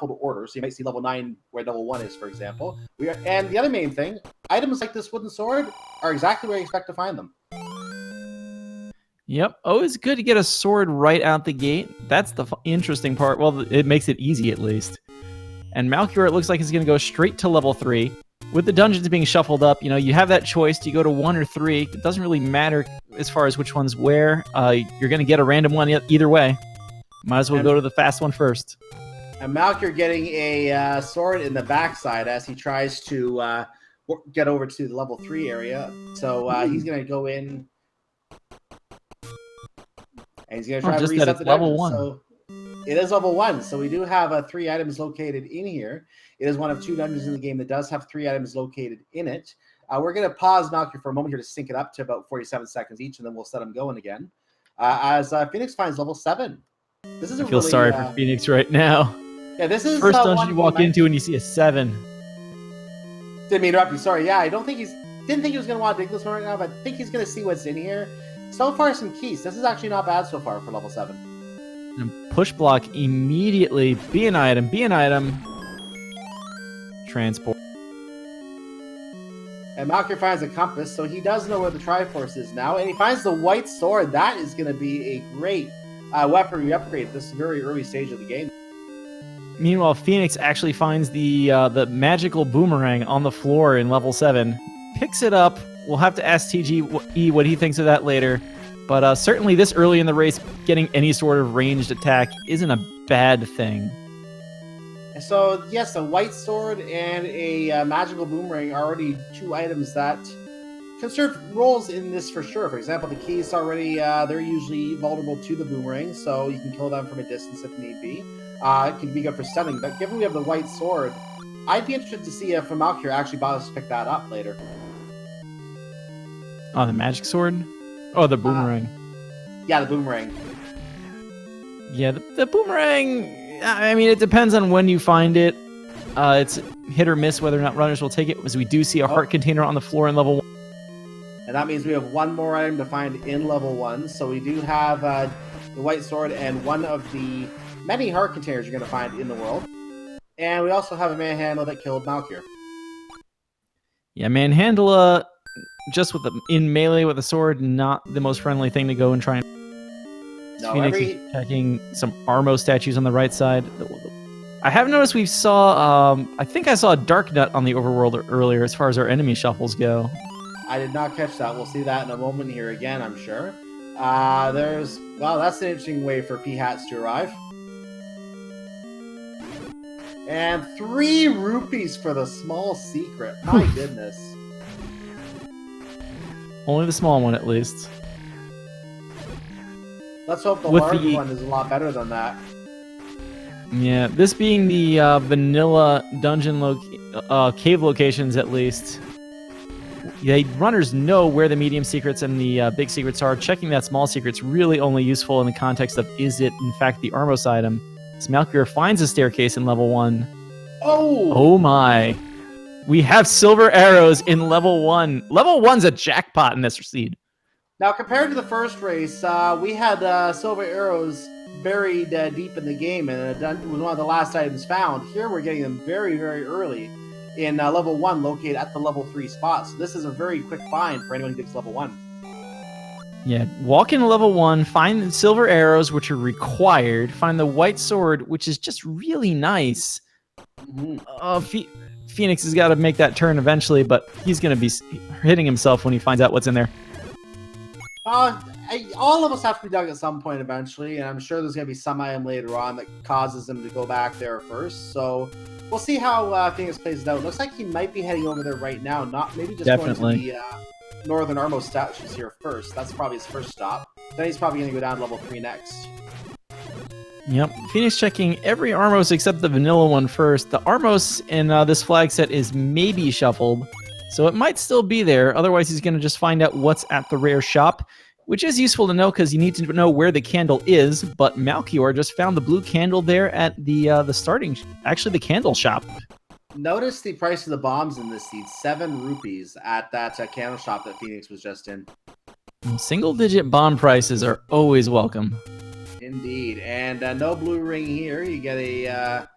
shuffled order. So you might see level 9 where level 1 is, for example. And the other main thing, items like this wooden sword are exactly where you expect to find them. Yep. Always good to get a sword right out the gate. That's the interesting part. Well, it makes it easy at least. And Malchior, it looks like he's going to go straight to level 3. With the dungeons being shuffled up, you have that choice. Do you go to 1 or 3? It doesn't really matter as far as which one's where. You're going to get a random one either way. Might as well go to the fast one first. And Malchior getting a sword in the backside as he tries to get over to the level 3 area. So he's going to go in. And he's going to try to reset the level dungeon. 1. So it is level 1. So we do have 3 items located in here. It is one of 2 dungeons in the game that does have 3 items located in it. We're going to pause Malchior for a moment here to sync it up to about 47 seconds each, and then we'll set him going again. As Phoenix finds level 7. This is I feel sorry for Phoenix right now. Yeah, this is first dungeon you walk into and you see a 7. Didn't mean to interrupt you. Sorry. Yeah, I didn't think he was going to want to dig this one right now, but I think he's going to see what's in here. So far, some keys. This is actually not bad so far for level 7. And push block immediately. Be an item. Transport. And Malchior finds a compass, so he does know where the Triforce is now. And he finds the white sword. That is going to be a great weaponry upgrade at this very early stage of the game. Meanwhile, Phoenix actually finds the magical boomerang on the floor in level 7. Picks it up. We'll have to ask TGE what he thinks of that later. But certainly this early in the race, getting any sort of ranged attack isn't a bad thing. So, yes, a white sword and a magical boomerang are already 2 items that can serve roles in this for sure. For example, the keys already, they're usually vulnerable to the boomerang, so you can kill them from a distance if need be. It can be good for stunning, but given we have the white sword, I'd be interested to see if Malchior actually bothers to pick that up later. Oh, the magic sword? Oh, the boomerang. Yeah, the boomerang. Yeah, the boomerang, I mean, it depends on when you find it. It's hit or miss whether or not runners will take it, because we do see a heart container on the floor in level 1. And that means we have 1 more item to find in level 1. So we do have the white sword and one of the many heart containers you're going to find in the world. And we also have a manhandle that killed Malchior. Yeah, manhandle, just in melee with a sword, not the most friendly thing to go and try and... No, Phoenix is checking some Armo statues on the right side. I have noticed we saw, I think I saw a Dark Nut on the overworld earlier as far as our enemy shuffles go. I did not catch that. We'll see that in a moment here again, I'm sure. Well, that's an interesting way for P-Hats to arrive. And 3 rupees for the small secret. My goodness. Only the small one, at least. Let's hope the large one is a lot better than that. Yeah, this being the vanilla dungeon cave locations, at least. Yeah, runners know where the medium secrets and the big secrets are. Checking that small secret's really only useful in the context of, is it in fact the Armos item? Malchior finds a staircase in level 1. Oh my. We have silver arrows in level 1. Level 1's a jackpot in this seed. Now, compared to the first race, we had silver arrows buried deep in the game, and it was one of the last items found. Here we're getting them very, very early in level 1, located at the level 3 spot. So this is a very quick find for anyone who gets level 1. Yeah, walk into level 1, find the silver arrows, which are required, find the white sword, which is just really nice. Phoenix has got to make that turn eventually, but he's going to be hitting himself when he finds out what's in there. All of us have to be dug at some point eventually, and I'm sure there's going to be some item later on that causes him to go back there first. So we'll see how Phoenix plays it out. Looks like he might be heading over there right now, not maybe just going to the Northern Armos statues here first. That's probably his first stop. Then he's probably going to go down to level 3 next. Yep, Phoenix checking every Armos except the vanilla one first. The Armos in this flag set is maybe shuffled, so it might still be there. Otherwise, he's going to just find out what's at the rare shop, which is useful to know because you need to know where the candle is. But Malchior just found the blue candle there at the starting, actually the candle shop. Notice the price of the bombs in this seed, 7 rupees at that candle shop that Phoenix was just in. Single-digit bomb prices are always welcome. Indeed. And no blue ring here. You get a,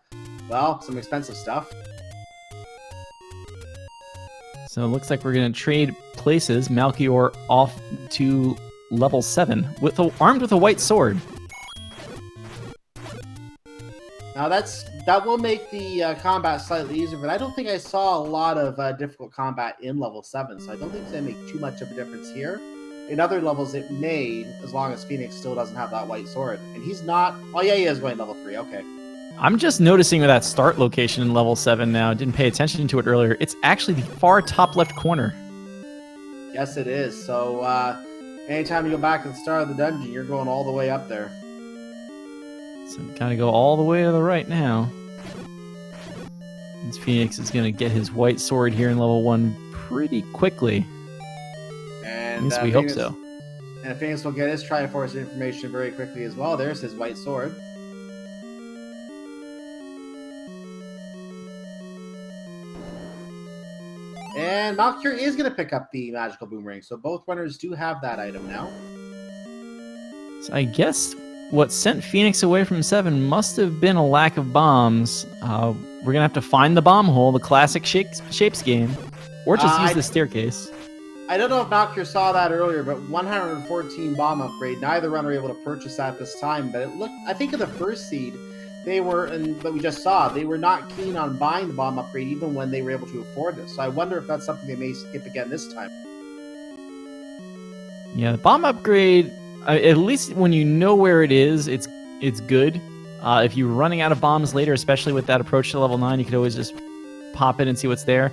well, some expensive stuff. So it looks like we're going to trade places. Malchior off to level 7 armed with a white sword. Now that will make the combat slightly easier, but I don't think I saw a lot of difficult combat in level 7, so I don't think it's going to make too much of a difference here. In other levels, it may, as long as Phoenix still doesn't have that white sword. And he's not... Oh, yeah, he is going level 3. Okay. I'm just noticing that start location in level 7 now. I didn't pay attention to it earlier. It's actually the far top left corner. Yes, it is. So, anytime you go back to the start of the dungeon, you're going all the way up there. So gotta go all the way to the right now. And Phoenix is gonna get his white sword here in level 1 pretty quickly. And at least we hope so. And Phoenix will get his Triforce information very quickly as well. There's his white sword. And Malchior is going to pick up the magical boomerang, so both runners do have that item now. So I guess what sent Phoenix away from 7 must have been a lack of bombs. We're going to have to find the bomb hole, the classic shapes game, or just use the staircase. I don't know if Malchior saw that earlier, but 114 bomb upgrade. Neither runner able to purchase that this time, but it looked, I think in the first seed, they were, and what we just saw, they were not keen on buying the bomb upgrade even when they were able to afford it. So I wonder if that's something they may skip again this time. Yeah, the bomb upgrade, at least when you know where it is, it's good. If you're running out of bombs later, especially with that approach to level 9, you could always just pop in and see what's there.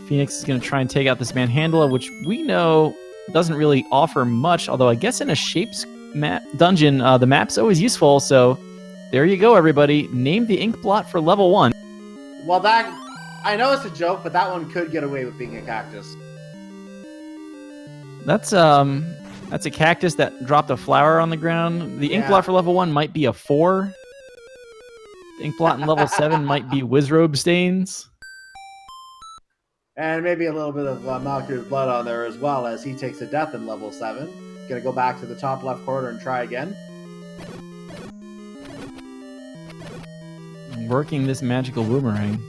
Phoenix is going to try and take out this Manhandla, which we know doesn't really offer much, although I guess in a shapes dungeon, the map's always useful, so there you go, everybody. Name the ink blot for level 1. Well, I know it's a joke, but that one could get away with being a cactus. That's a cactus that dropped a flower on the ground. The ink blot for level 1 might be a 4. The ink blot in level 7 might be Wizrobe stains. And maybe a little bit of Malchior's blood on there as well, as he takes a death in level 7. Gonna go back to the top left corner and try again. Working this magical boomerang.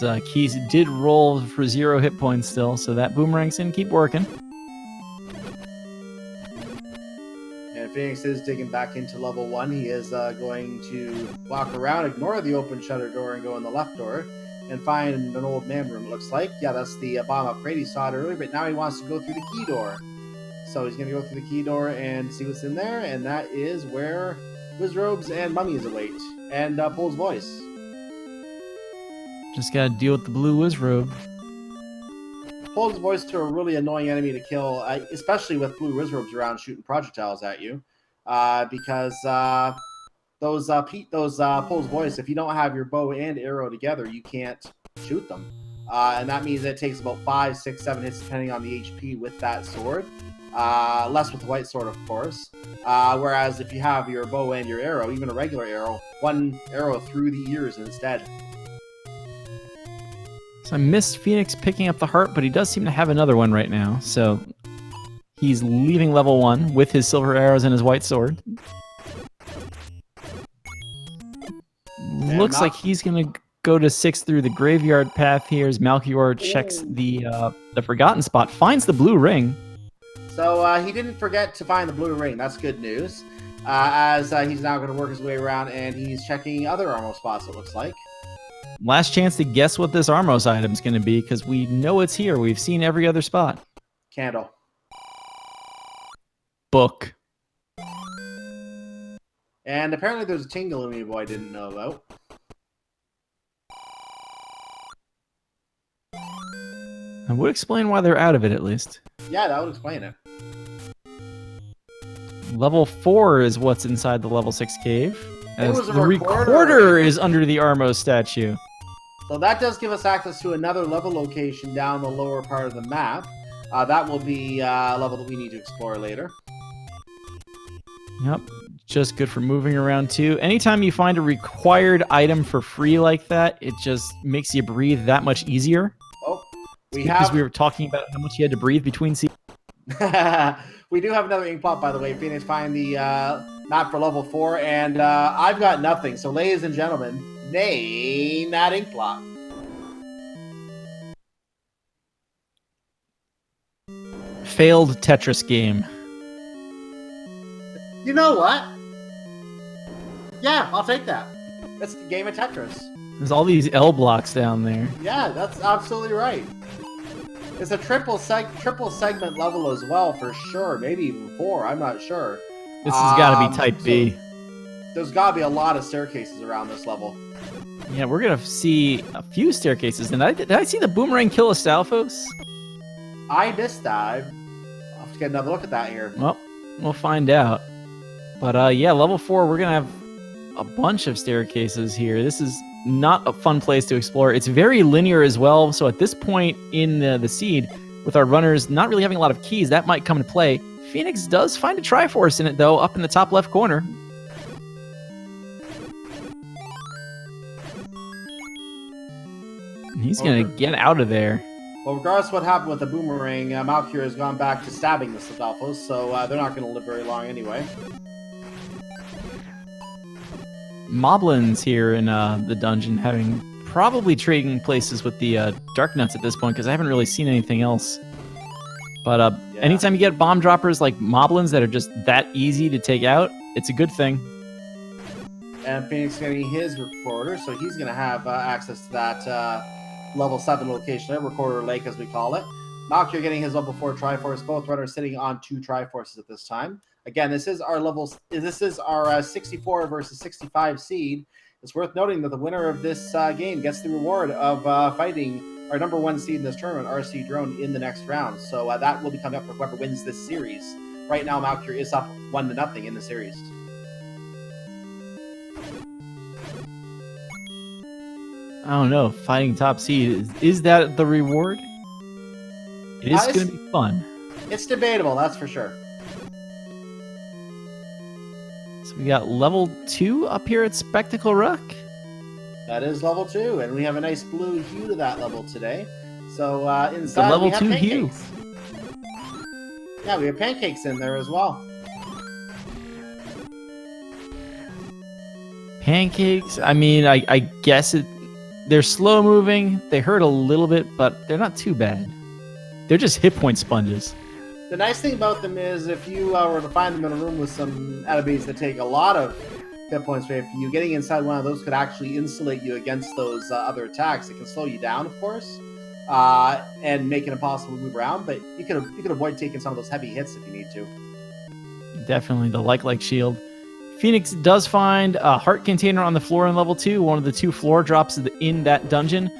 His keys did roll for 0 hit points still, so that boomerang's gonna keep working. And Phoenix is digging back into level 1. He is going to walk around, ignore the open shutter door, and go in the left door. And find an old man room, it looks like. Yeah, that's the bomb upgrade. He saw it earlier, but now he wants to go through the key door. So he's going to go through the key door and see what's in there, and that is where Wizrobes and Mummies await. And Pole's voice. Just gotta deal with the blue Wizrobe. Pole's voice to a really annoying enemy to kill, especially with blue Wizrobes around shooting projectiles at you. Because... Those Pole's voice, if you don't have your bow and arrow together, you can't shoot them. And that means it takes about 5, 6, 7 hits depending on the HP with that sword. Less with the white sword, of course. Whereas if you have your bow and your arrow, even a regular arrow, 1 arrow through the ears instead. So I missed Phoenix picking up the heart, but he does seem to have another one right now. So he's leaving level 1 with his silver arrows and his white sword. Looks like he's going to go to 6 through the graveyard path here as Malchior checks the forgotten spot, finds the blue ring. So he didn't forget to find the blue ring. That's good news. As he's now going to work his way around and he's checking other Armos spots, it looks like. Last chance to guess what this Armos item is going to be because we know it's here. We've seen every other spot. Candle. Book. And apparently there's a Tingaloomy boy I didn't know about. That would explain why they're out of it, at least. Yeah, that would explain it. Level 4 is what's inside the level 6 cave. As was a the recorder. recorder is under the Armos statue. So that does give us access to another level location down the lower part of the map. That will be a level that we need to explore later. Yep. Just good for moving around too. Anytime you find a required item for free like that, it just makes you breathe that much easier. Oh, because we were talking about how much you had to breathe between seasons. We do have another ink plot, by the way. Phoenix find the map for level 4, and I've got nothing. So, ladies and gentlemen, name that ink plot. Failed Tetris game. You know what? Yeah, I'll take that. It's the game of Tetris. There's all these L blocks down there. Yeah, that's absolutely right. It's a triple segment level as well, for sure. Maybe even 4. I'm not sure. This has got to be Type B. There's got to be a lot of staircases around this level. Yeah, we're gonna see a few staircases. And did I see the boomerang kill Astolphos? I missed that. I'll have to get another look at that here. Well, we'll find out. But yeah, level 4, we're gonna have a bunch of staircases here. This is not a fun place to explore. It's very linear as well. So at this point in the seed, with our runners not really having a lot of keys, that might come into play. Phoenix does find a Triforce in it, though, up in the top left corner. And he's going to get out of there. Well, regardless of what happened with the boomerang, Malchior has gone back to stabbing the Astolphos, so they're not going to live very long anyway. Moblins here in the dungeon having probably trading places with the Dark Nuts at this point, because I haven't really seen anything else. But anytime you get bomb droppers like Moblins that are just that easy to take out, it's a good thing. And Phoenix getting his recorder, so he's going to have access to that level 7 location, recorder lake as we call it. Malchior getting his level 4 Triforce, both runners sitting on 2 Triforces at this time. Again, this is our 64 versus 65 seed. It's worth noting that the winner of this game gets the reward of fighting our number 1 seed in this tournament, RC Drone, in the next round. So that will be coming up for whoever wins this series. Right now, Malchior is up 1-0 in the series. I don't know. Fighting top seed, is that the reward? It is going to be fun. It's debatable, that's for sure. So we got level 2 up here at Spectacle Rock. That is level 2, and we have a nice blue hue to that level today. So inside the level we have 2 pancakes. hue. Yeah, we have pancakes in there as well. Pancakes, I mean, I guess they're slow moving. They hurt a little bit, but they're not too bad. They're just hit point sponges. The nice thing about them is if you were to find them in a room with some enemies that take a lot of hit points away from you, getting inside one of those could actually insulate you against those other attacks. It can slow you down, of course, and make it impossible to move around, but you could avoid taking some of those heavy hits if you need to. Definitely the like shield. Phoenix does find a heart container on the floor in level 2, one of the 2 floor drops in that dungeon.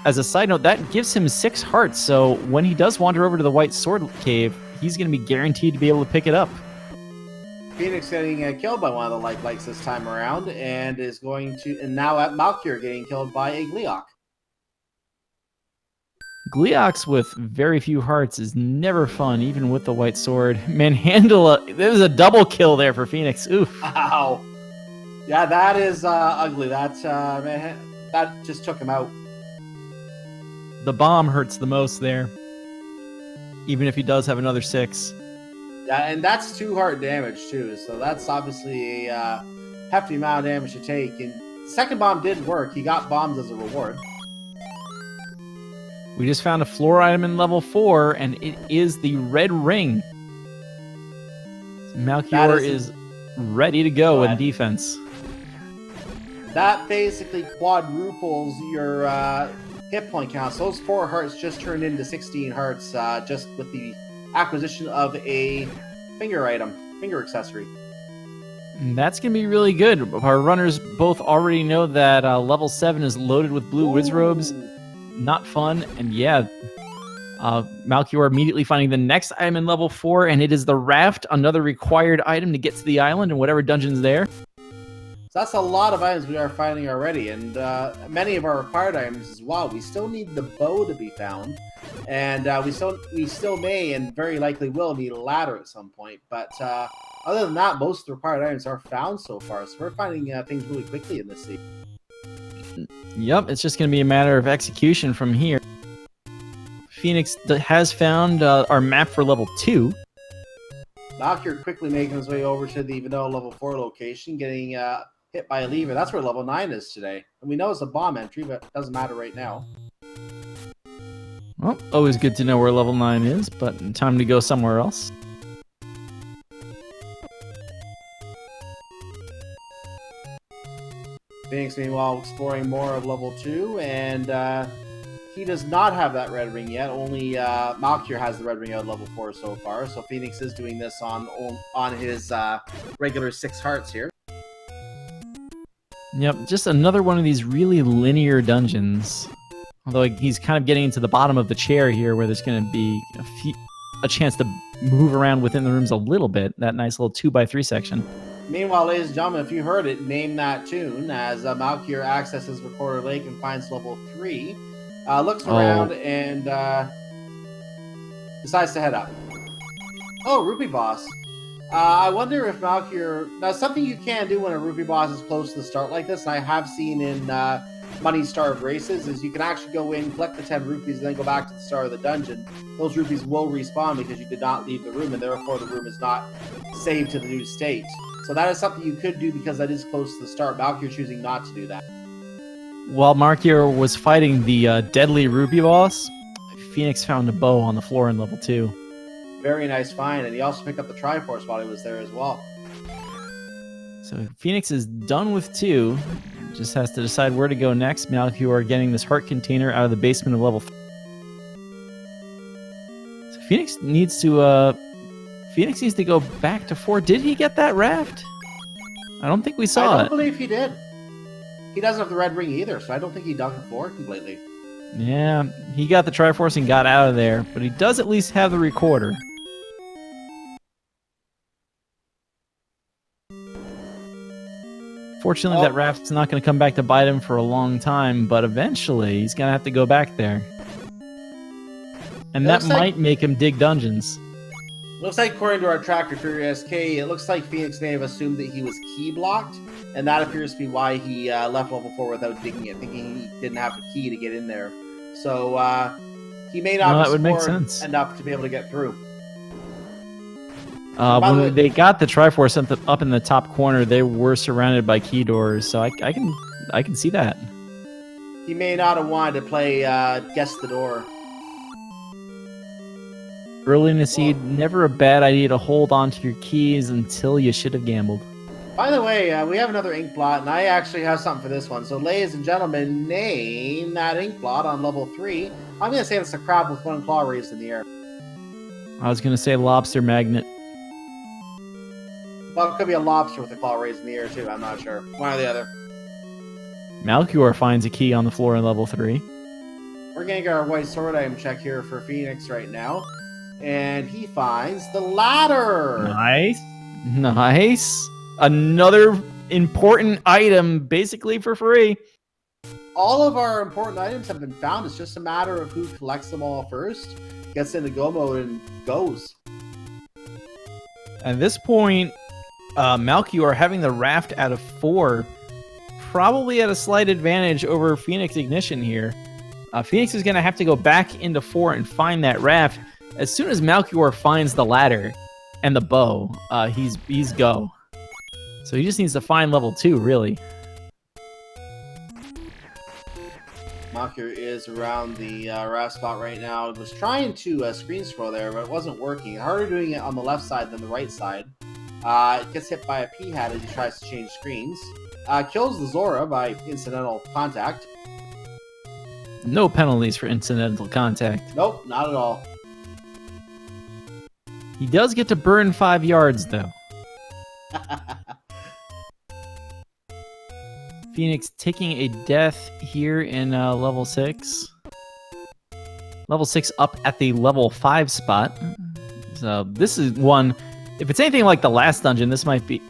As a side note, that gives him 6 hearts, so when he does wander over to the White Sword Cave, he's going to be guaranteed to be able to pick it up. Phoenix getting killed by one of the likes this time around, and now at Malchior getting killed by a Gleeok. Gleeoks with very few hearts is never fun, even with the White Sword. Manhandle, there was a double kill there for Phoenix. Oof. Wow. Yeah, that is ugly. That just took him out. The bomb hurts the most there, even if he does have another 6. Yeah, and that's 2 heart damage too, so that's obviously a hefty amount of damage to take. And second bomb did work. He got bombs as a reward. We just found a floor item in level 4, and it is the red ring. So Malchior is ready to go in defense. That basically quadruples your hit point count. So those 4 hearts just turned into 16 hearts just with the acquisition of a finger accessory. And that's going to be really good. Our runners both already know that level 7 is loaded with blue whiz robes. Not fun. And yeah, Malchior immediately finding the next item in level 4, and it is the Raft, another required item to get to the island and whatever dungeon's there. So that's a lot of items we are finding already, and many of our required items as well. We still need the bow to be found, and we still may and very likely will need a ladder at some point. But other than that, most of the required items are found so far, so we're finding things really quickly in this season. Yep, it's just going to be a matter of execution from here. Phoenix has found our map for level 2. Malchior quickly making his way over to the vanilla level 4 location, getting hit by a lever. That's where level 9 is today. And we know it's a bomb entry, but it doesn't matter right now. Well, always good to know where level 9 is, but time to go somewhere else. Phoenix, meanwhile, exploring more of level 2, and he does not have that red ring yet. Only Malchior has the red ring at level 4 so far, so Phoenix is doing this on his regular 6 hearts here. Yep, just another one of these really linear dungeons. Although he's kind of getting into the bottom of the chair here, where there's going to be a chance to move around within the rooms a little bit. That nice little 2x3 section. Meanwhile, ladies and gentlemen, if you heard it, name that tune as Malchior accesses Recorder Lake and finds level 3. Looks around and decides to head up. Oh, Rupee Boss. I wonder if Malchior... Now, something you can do when a Rupee Boss is close to the start like this, and I have seen in Money Starved races, is you can actually go in, collect the 10 rupees, and then go back to the start of the dungeon. Those rupees will respawn because you did not leave the room, and therefore the room is not saved to the new state. So that is something you could do because that is close to the start. Malchior choosing not to do that. While Malchior was fighting the deadly Rupee boss, Phoenix found a bow on the floor in level 2. Very nice find, and he also picked up the Triforce while he was there as well. So Phoenix is done with 2. Just has to decide where to go next. Malchior getting this heart container out of the basement of level 3. So Phoenix needs to go back to 4. Did he get that raft? I don't think we saw it. I don't believe he did. He doesn't have the red ring either, so I don't think he dug 4 completely. Yeah, he got the Triforce and got out of there, but he does at least have the recorder. Fortunately, that raft's not going to come back to bite him for a long time, but eventually he's going to have to go back there. And that might make him dig dungeons. Looks like, according to our tracker for SK, it looks like Phoenix may have assumed that he was key blocked, and that appears to be why he left level 4 without digging it, thinking he didn't have the key to get in there. So he may not have scored enough to be able to get through. When they got the Triforce up in the top corner, they were surrounded by key doors, so I can see that. He may not have wanted to play guess the door. Early in the seed, never a bad idea to hold on to your keys until you should have gambled. By the way, we have another ink blot, and I actually have something for this one. So, ladies and gentlemen, name that ink blot on level 3. I'm going to say it's a crab with 1 claw raised in the air. I was going to say lobster magnet. Well, it could be a lobster with a claw raised in the air, too. I'm not sure. One or the other. Malchior finds a key on the floor in level 3. We're going to get our white sword item check here for Phoenix right now. And he finds the ladder. Nice. Nice. Another important item, basically for free. All of our important items have been found. It's just a matter of who collects them all first, gets into go mode, and goes. At this point, Malchior having the raft out of 4, probably at a slight advantage over Phoenix Ignition here. Phoenix is going to have to go back into 4 and find that raft. As soon as Malchior finds the ladder and the bow, he's go. So he just needs to find level 2, really. Malchior is around the raft spot right now. He was trying to screen scroll there, but it wasn't working. Harder doing it on the left side than the right side. It gets hit by a P-hat as he tries to change screens. Kills the Zora by incidental contact. No penalties for incidental contact. Nope, not at all. He does get to burn 5 yards, though. Phoenix taking a death here in level 6. Level 6 up at the level 5 spot. So this is one... If it's anything like the last dungeon, this might be...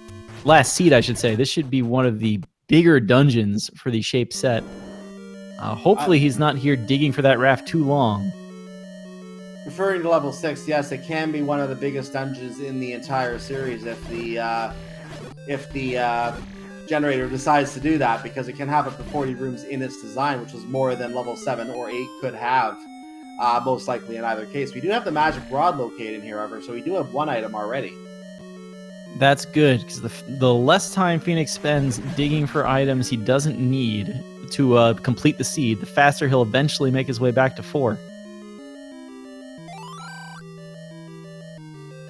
Last seed, I should say. This should be one of the bigger dungeons for the shape set. Hopefully he's not here digging for that raft too long. Referring to level 6, yes, it can be one of the biggest dungeons in the entire series if the generator decides to do that, because it can have up to 40 rooms in its design, which is more than level 7 or 8 could have. most likely in either case. We do have the magic rod located in here, however, so we do have one item already. That's good, because the less time Phoenix spends digging for items he doesn't need to complete the seed, the faster he'll eventually make his way back to 4.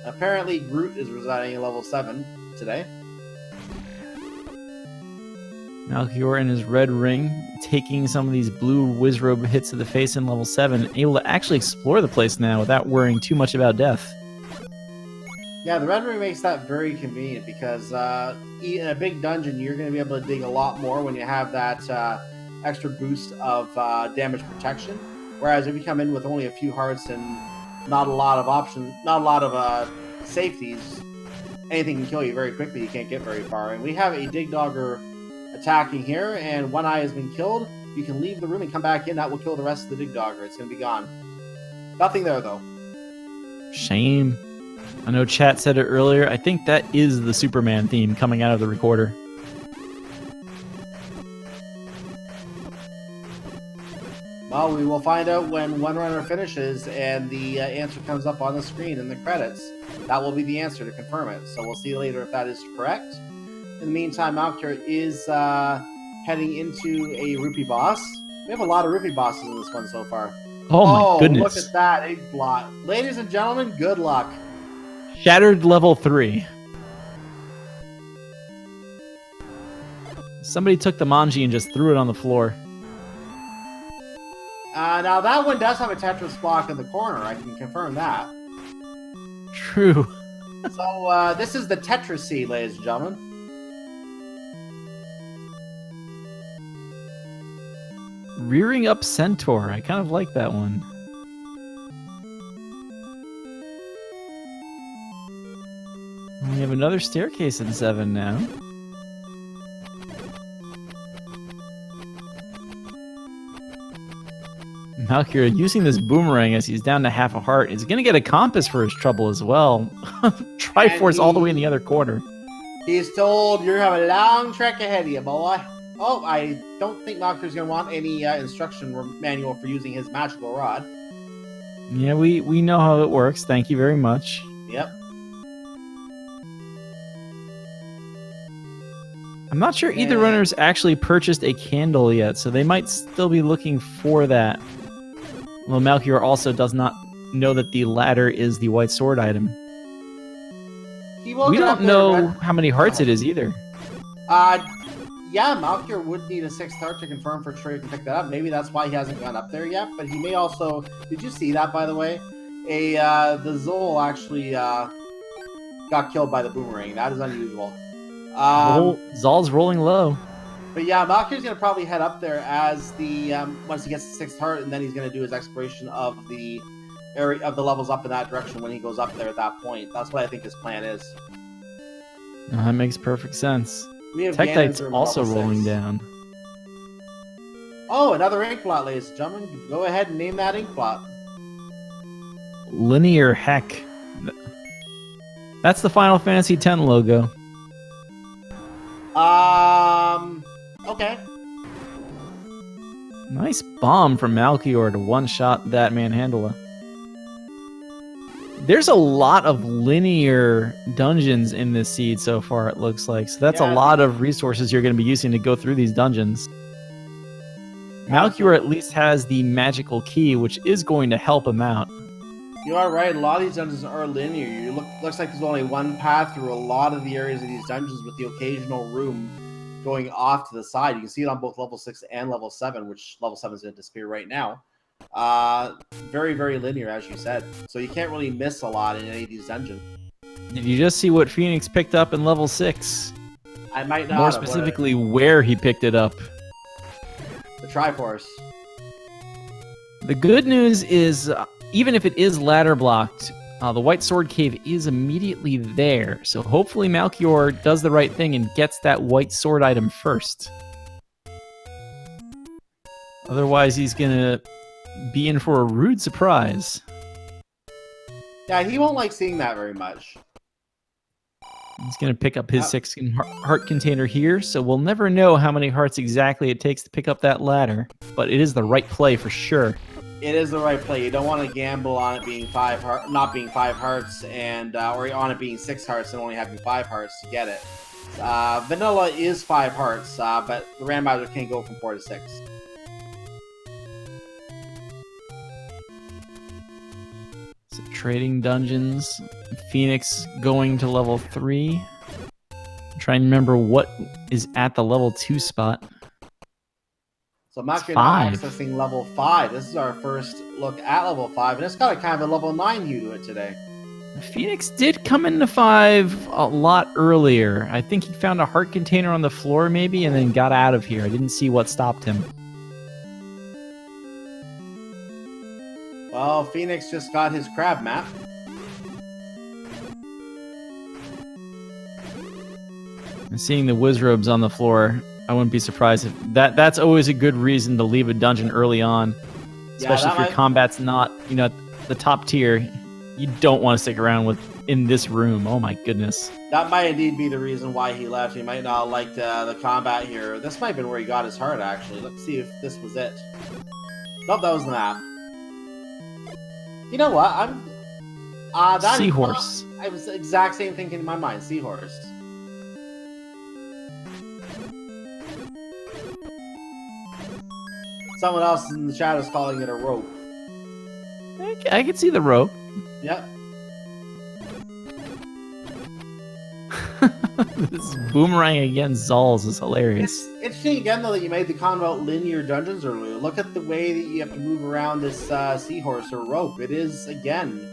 Apparently, Groot is residing at level 7 today. Malchior in his red ring, taking some of these blue Wizrobe hits to the face in level 7, able to actually explore the place now without worrying too much about death. Yeah, the red ring makes that very convenient because in a big dungeon, you're going to be able to dig a lot more when you have that extra boost of damage protection. Whereas if you come in with only a few hearts and not a lot of options, not a lot of safeties, anything can kill you very quickly. You can't get very far. And we have a Dig Dogger attacking here, and one eye has been killed. You can leave the room and come back in. That will kill the rest of the Dig Dogger. It's going to be gone. Nothing there, though. Shame. I know chat said it earlier. I think that is the Superman theme coming out of the recorder. Well, we will find out when one runner finishes and the answer comes up on the screen in the credits. That will be the answer to confirm it. So we'll see later if that is correct. In the meantime, Malchior is heading into a rupee boss. We have a lot of rupee bosses in this one so far. Oh my goodness. Look at that ink blot. Ladies and gentlemen, good luck. Shattered level 3. Somebody took the manji and just threw it on the floor. Now that one does have a Tetris block in the corner. I can confirm that. True. So this is the Tetris seed, ladies and gentlemen. Rearing up Centaur. I kind of like that one. We have another staircase in 7 now. Malchior using this boomerang as he's down to half a heart is going to get a compass for his trouble as well. Triforce all the way in the other corner. He's told you have a long trek ahead of you, boy. Oh, I don't think Malchior's going to want any instruction manual for using his magical rod. Yeah, we know how it works. Thank you very much. Yep. I'm not sure either runner's actually purchased a candle yet, so they might still be looking for that. Well, Malchior also does not know that the ladder is the white sword item. We don't know how many hearts it is either. Yeah, Malchior would need a 6th heart to confirm for sure you can pick that up. Maybe that's why he hasn't gone up there yet, but he may also... Did you see that, by the way? The Zol actually got killed by the boomerang. That is unusual. Zol's rolling low. But yeah, Malchior's going to probably head up there as the once he gets the 6th heart, and then he's going to do his exploration of the area of the levels up in that direction when he goes up there at that point. That's what I think his plan is. That makes perfect sense. We have Tektite's also rolling down. Oh, another ink blot, ladies and gentlemen. Go ahead and name that ink blot. Linear Heck. That's the Final Fantasy X logo. Okay. Nice bomb from Malchior to one-shot that Manhandla. There's a lot of linear dungeons in this seed so far, it looks like. So that's a lot of resources you're going to be using to go through these dungeons. Malchior at least has the magical key, which is going to help him out. You are right. A lot of these dungeons are linear. Looks like there's only one path through a lot of the areas of these dungeons, with the occasional room going off to the side. You can see it on both level 6 and level 7, which level 7 is going to disappear right now. Very, very linear, as you said. So you can't really miss a lot in any of these dungeons. Did you just see what Phoenix picked up in level 6? I might not. More specifically, where he picked it up. The Triforce. The good news is, even if it is ladder blocked, the White Sword Cave is immediately there. So hopefully Malchior does the right thing and gets that White Sword item first. Otherwise, he's going to be in for a rude surprise. Yeah, he won't like seeing that very much. He's going to pick up his 6th heart container here, so we'll never know how many hearts exactly it takes to pick up that ladder, but it is the right play for sure. It is the right play. You don't want to gamble on it being not being 5 hearts, and or on it being 6 hearts and only having 5 hearts to get it. Vanilla is 5 hearts, but the randomizer can go from 4 to 6. So trading dungeons. Phoenix going to level 3. I'm trying to remember what is at the level 2 spot. So Malchior now accessing level 5. This is our first look at level 5, and it's got a kind of a level 9 hue to it today. Phoenix did come into 5 a lot earlier. I think he found a heart container on the floor maybe, and then got out of here. I didn't see what stopped him. Well, Phoenix just got his crab map. And seeing the Wizrobes on the floor, I wouldn't be surprised if that's always a good reason to leave a dungeon early on, especially if your combat's not, the top tier. You don't want to stick around in this room. Oh my goodness. That might indeed be the reason why he left. He might not like the combat here. This might have been where he got his heart, actually. Let's see if this was it. Nope, that was the map. You know what? Seahorse. I was the exact same thinking in my mind. Seahorse. Someone else in the chat is calling it a rope. I can see the rope. Yep. This boomerang against Zolls is hilarious. It's interesting again, though, that you made the comment about linear dungeons earlier. Look at the way that you have to move around this seahorse or rope. It is, again,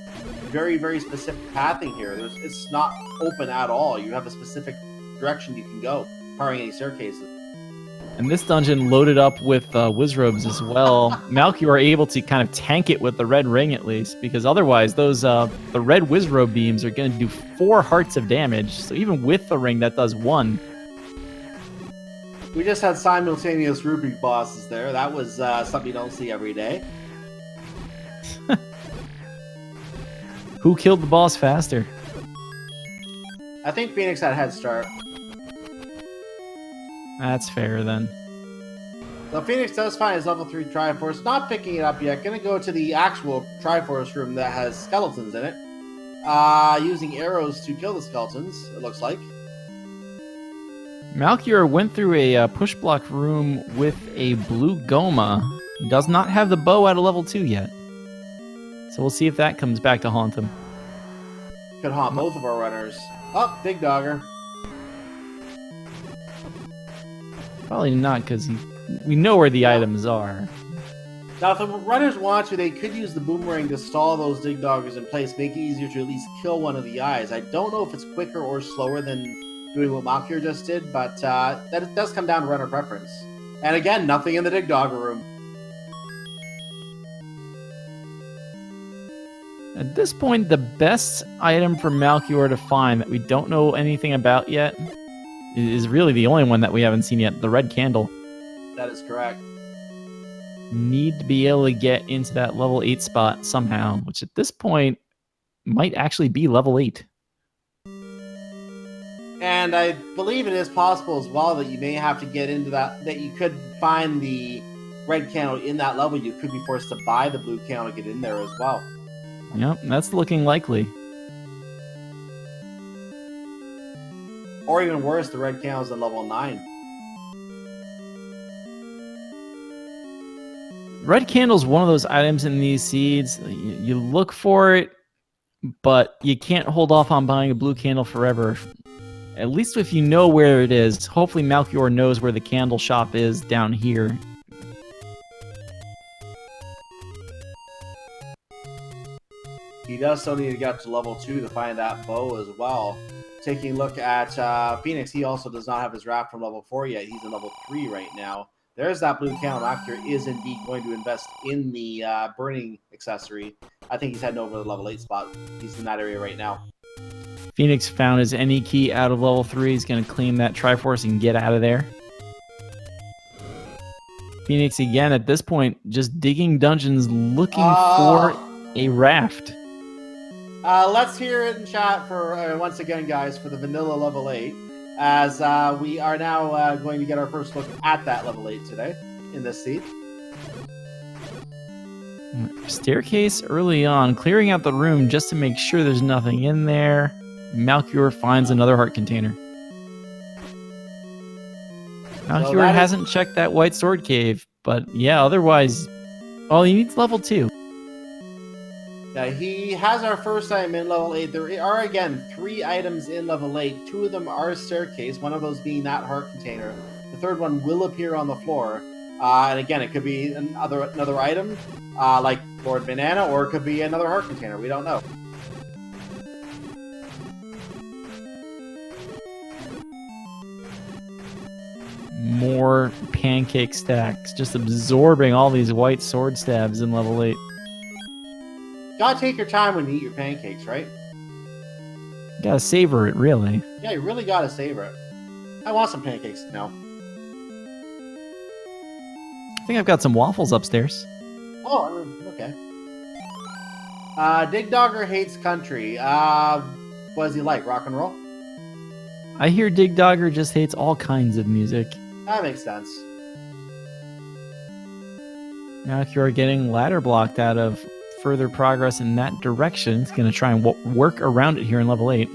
very, very specific pathing here. It's not open at all. You have a specific direction you can go, barring any staircases. And this dungeon loaded up with Wizrobes as well. Malchior are able to kind of tank it with the red ring at least, because otherwise those the red Wizrobe beams are going to do 4 hearts of damage. So even with the ring, that does 1. We just had simultaneous Rubik bosses there. That was something you don't see every day. Who killed the boss faster? I think Phoenix had a head start. That's fair then. So Phoenix does find his level 3 Triforce, not picking it up yet. Gonna go to the actual Triforce room that has skeletons in it. Using arrows to kill the skeletons, it looks like. Malchior went through a push block room with a blue Goma. He does not have the bow at a level 2 yet. So we'll see if that comes back to haunt him. Could haunt both of our runners. Oh, Big Dogger. Probably not, because we know where the items are. Now, if the runners want to, they could use the boomerang to stall those Dig Doggers in place, make it easier to at least kill one of the eyes. I don't know if it's quicker or slower than doing what Malchior just did, but that does come down to runner preference. And again, nothing in the Dig Dogger room. At this point, the best item for Malchior to find that we don't know anything about yet is really the only one that we haven't seen yet, the red candle. That is correct. Need to be able to get into that level 8 spot somehow, which at this point might actually be level 8. And I believe it is possible as well that you may have to get into that you could find the red candle in that level. You could be forced to buy the blue candle to get in there as well. Yep, that's looking likely. Or even worse, the red candle's in level 9. Red candle's one of those items in these seeds. You look for it, but you can't hold off on buying a blue candle forever. At least if you know where it is. Hopefully Malchior knows where the candle shop is down here. He does still need to get to level 2 to find that bow as well. Taking a look at Phoenix, he also does not have his Raft from level 4 yet. He's in level 3 right now. There's that blue candle. Malchior is indeed going to invest in the burning accessory. I think he's heading over to the level 8 spot. He's in that area right now. Phoenix found his any key out of level 3. He's going to claim that Triforce and get out of there. Phoenix, again, at this point, just digging dungeons looking for a Raft. Let's hear it in chat for, once again, guys, for the vanilla level 8, as we are now going to get our first look at that level 8 today in this seed. Staircase early on, clearing out the room just to make sure there's nothing in there. Malchior finds another heart container. Malchior hasn't checked that white sword cave, but yeah, otherwise, oh, he needs level 2. Yeah, he has our first item in level 8. There are, again, 3 items in level 8. 2 of them are staircase, one of those being that heart container. The third one will appear on the floor. And again, it could be another item, like Lord Banana, or it could be another heart container. We don't know. More pancake stacks, just absorbing all these white sword stabs in level 8. Gotta take your time when you eat your pancakes, right? You gotta savor it, really. Yeah, you really gotta savor it. I want some pancakes now. I think I've got some waffles upstairs. Oh, okay. Dig Dogger hates country. What does he like? Rock and roll? I hear Dig Dogger just hates all kinds of music. That makes sense. Now if you're getting ladder blocked out of further progress in that direction, it's going to try and work around it here in level 8.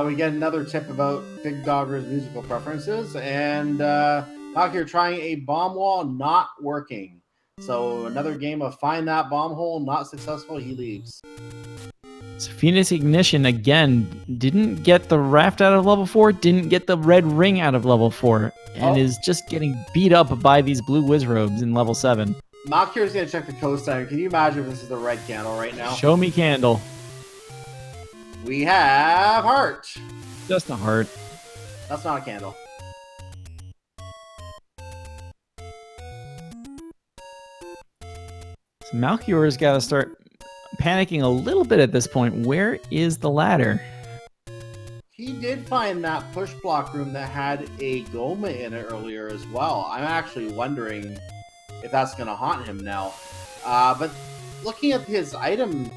We get another tip about Dig Dogger's musical preferences, and Malchior trying a bomb wall, not working. So another game of find that bomb hole, not successful, he leaves. So Phoenix Ignition, again, didn't get the Raft out of level 4, didn't get the red ring out of level 4, and is just getting beat up by these blue whiz robes in level 7. Malchior's going to check the coastline. Can you imagine if this is the red candle right now? Show me candle. We have heart. Just a heart. That's not a candle. So Malchior's got to start panicking a little bit at this point. Where is the ladder? He did find that push block room that had a Goma in it earlier as well. I'm actually wondering if that's going to haunt him now. But looking at his item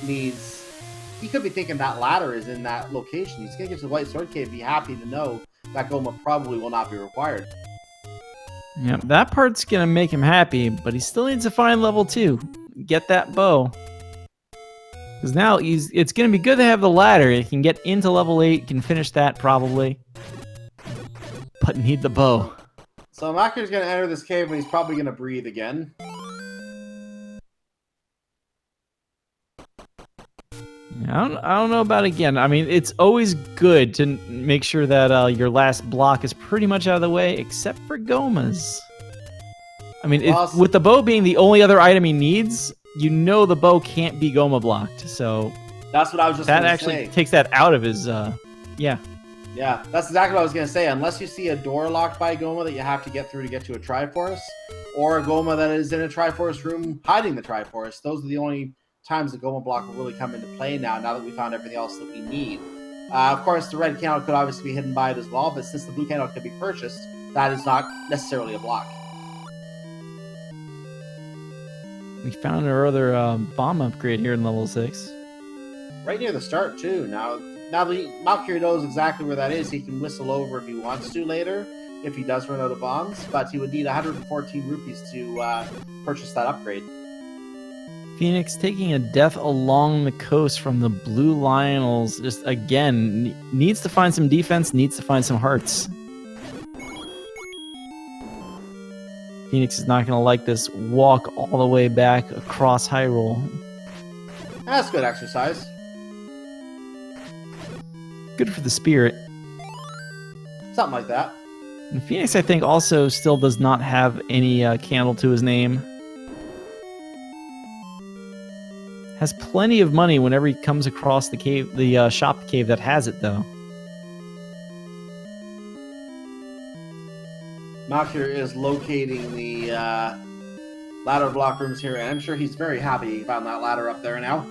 needs, he could be thinking that ladder is in that location. He's going to get to the White Sword Cave, be happy to know that Goma probably will not be required. Yeah, that part's going to make him happy, but he still needs to find level 2. Get that bow. Because now it's going to be good to have the ladder. He can get into level 8, can finish that probably. But need the bow. So Malchior's going to enter this cave, and he's probably going to breathe again. I don't know about again. I mean, it's always good to make sure that your last block is pretty much out of the way, except for Goma's. I mean, with the bow being the only other item he needs, you know the bow can't be Goma blocked. So that's what I was just going to say. That actually takes that out of his, yeah. Yeah, that's exactly what I was going to say. Unless you see a door locked by Goma that you have to get through to get to a Triforce, or a Goma that is in a Triforce room hiding the Triforce, those are the only times the Goma block will really come into play now that we found everything else that we need. Of course, the red candle could obviously be hidden by it as well, but since the blue candle can be purchased, that is not necessarily a block. We found our other bomb upgrade here in level 6. Right near the start, too. Now that Malchior knows exactly where that is, he can whistle over if he wants to later, if he does run out of bombs, but he would need 114 rupees to purchase that upgrade. Phoenix taking a death along the coast from the Blue Lionels, just again, needs to find some defense, needs to find some hearts. Phoenix is not going to like this walk all the way back across Hyrule. That's good exercise. Good for the spirit. Something like that. And Phoenix, I think, also still does not have any candle to his name. Has plenty of money whenever he comes across the cave, the shop cave that has it, though. Malchior is locating the ladder block rooms here, and I'm sure he's very happy he found that ladder up there now.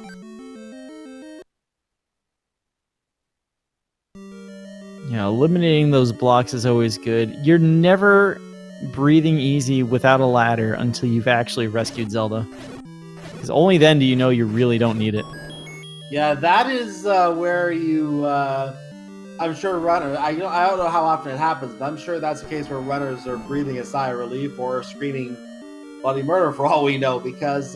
Yeah, eliminating those blocks is always good. You're never breathing easy without a ladder until you've actually rescued Zelda. Because only then do you know you really don't need it. Yeah, that is where you I'm sure runners. I don't know how often it happens, but I'm sure that's a case where runners are breathing a sigh of relief or screaming bloody murder for all we know. Because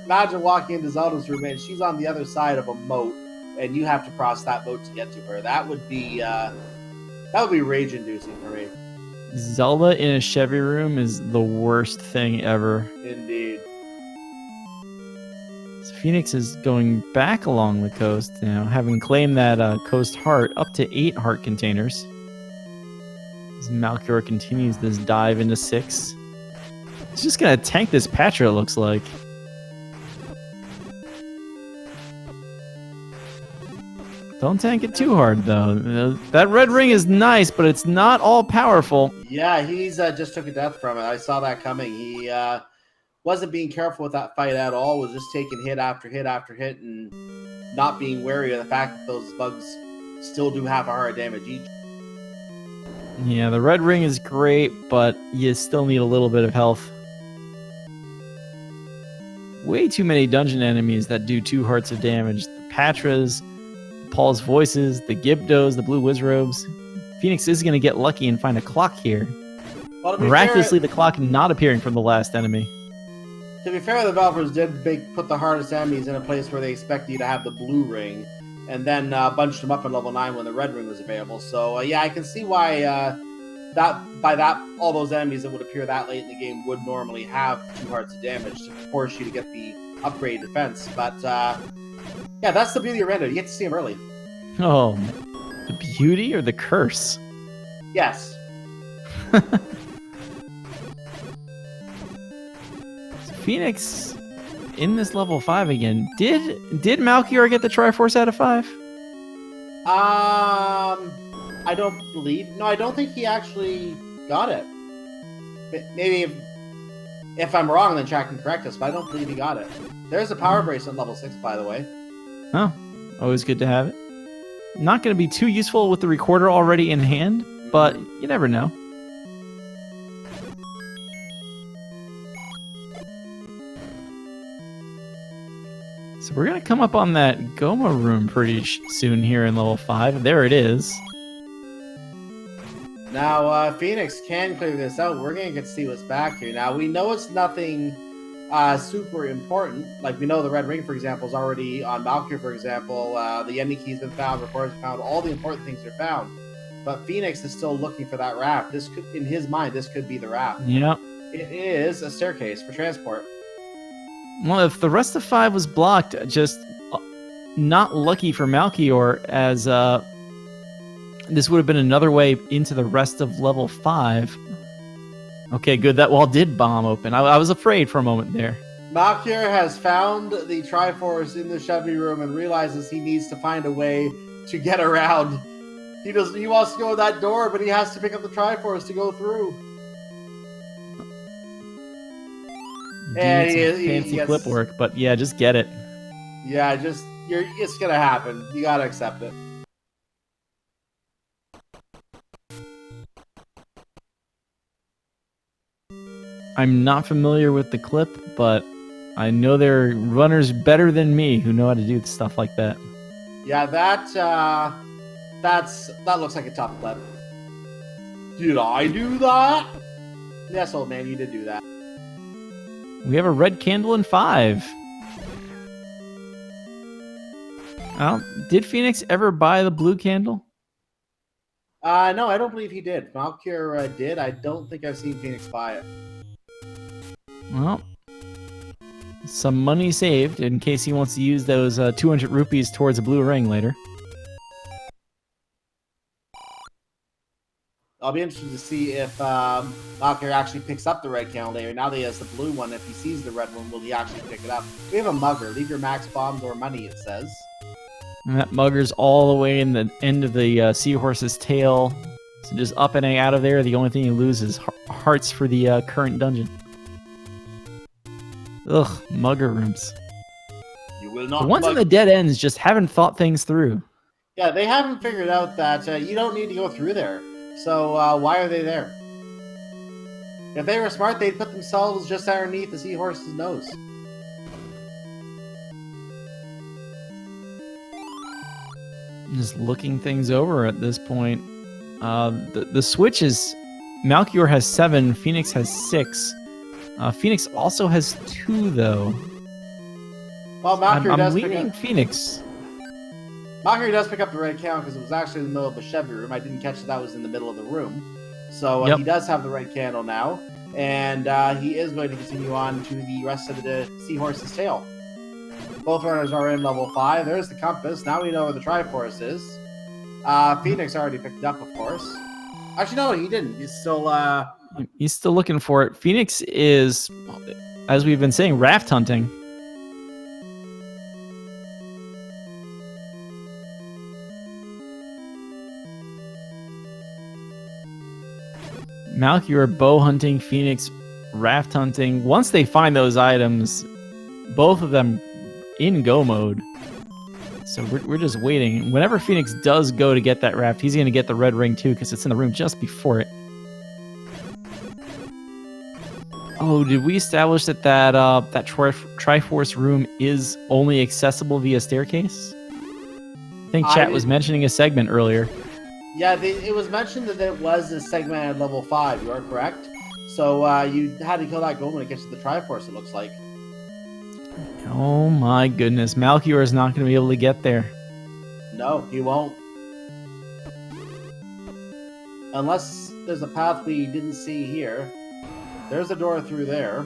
imagine walking into Zelda's room and she's on the other side of a moat, and you have to cross that moat to get to her. That would be rage-inducing for me. Zelda in a Chevy room is the worst thing ever. Indeed. So Phoenix is going back along the coast now, having claimed that coast heart, up to 8 heart containers. As Malchior continues this dive into 6. He's just gonna tank this Patra, it looks like. Don't tank it too hard, though. That red ring is nice, but it's not all powerful. Yeah, he's just took a death from it. I saw that coming. He wasn't being careful with that fight at all. Was just taking hit after hit after hit and not being wary of the fact that those bugs still do half a heart damage each. Yeah, the red ring is great, but you still need a little bit of health. Way too many dungeon enemies that do 2 hearts of damage. The Patras, Paul's Voices, the Gibdos, the Blue Wizrobes. Phoenix is going to get lucky and find a clock here. Well, Miraculously, the clock not appearing from the last enemy. To be fair, the developers did put the hardest enemies in a place where they expect you to have the blue ring, and then bunched them up in level 9 when the red ring was available. So yeah, I can see why all those enemies that would appear that late in the game would normally have 2 hearts of damage to force you to get the upgrade defense. But yeah, that's the beauty of Rando. You get to see him early. Oh, the beauty or the curse? Yes. Phoenix in this level 5 again. Did Malchior get the Triforce out of 5? I don't believe. No, I don't think he actually got it. Maybe if I'm wrong, then Jack can correct us. But I don't believe he got it. There's a power bracelet level 6, by the way. Oh, always good to have it. Not going to be too useful with the recorder already in hand, but you never know. So we're going to come up on that Goma room pretty soon here in level 5. There it is. Now, Phoenix can clear this out. We're going to get to see what's back here. Now, we know it's nothing super important. Like, we know the red ring, for example, is already on Malchior, for example. The ending key's been found, reports been found, all the important things are found. But Phoenix is still looking for that raft. This could, in his mind, this could be the raft. Yep. It is a staircase for transport. Well, if the rest of 5 was blocked, just not lucky for Malchior, as this would have been another way into the rest of level 5. Okay, good. That wall did bomb open. I was afraid for a moment there. Malchior has found the Triforce in the Chevy room and realizes he needs to find a way to get around. He wants to go in that door, but he has to pick up the Triforce to go through. And fancy clip work, but yeah, just get it. Yeah, it's gonna happen. You gotta accept it. I'm not familiar with the clip, but I know there are runners better than me who know how to do stuff like that. Yeah, that looks like a tough clip. Did I do that? Yes, old man, you did do that. We have a red candle in 5. Did Phoenix ever buy the blue candle? No, I don't believe he did. Malchior did. I don't think I've seen Phoenix buy it. Well, some money saved in case he wants to use those 200 rupees towards a blue ring later. I'll be interested to see if Malchior actually picks up the red candle later. Now that he has the blue one, if he sees the red one, will he actually pick it up? We have a mugger. Leave your max bombs or money, it says. And that mugger's all the way in the end of the seahorse's tail. So just up and out of there. The only thing you lose is hearts for the current dungeon. Ugh, mugger rooms. You will not. The ones in the dead ends just haven't thought things through. Yeah, they haven't figured out that you don't need to go through there. So why are they there? If they were smart, they'd put themselves just underneath the seahorse's nose. I'm just looking things over at this point. The switch is Malchior has 7, Phoenix has 6. Phoenix also has 2 though. Well, Malchior I'm does leaning Phoenix. Malchior does pick up the right count because it was actually in the middle of the Chevy room. I didn't catch that was in the middle of the room. So Yep. he does have the right candle now. And he is going to continue on to the rest of the Seahorse's tail. Both runners are in level 5. There's the compass. Now we know where the Triforce is. Phoenix already picked it up, of course. Actually, no, he didn't. He's still looking for it. Phoenix is, as we've been saying, raft hunting. Malchior bow hunting, Phoenix raft hunting. Once they find those items, both of them in go mode. So we're just waiting. Whenever Phoenix does go to get that raft, he's going to get the red ring too because it's in the room just before it. Oh, did we establish that that Triforce room is only accessible via staircase? I think chat was mentioning a segment earlier. Yeah, it was mentioned that it was a segment at level 5. You are correct. So you had to kill that golem when it gets to the Triforce, it looks like. Oh my goodness. Malchior is not going to be able to get there. No, he won't. Unless there's a path we didn't see here. There's a door through there.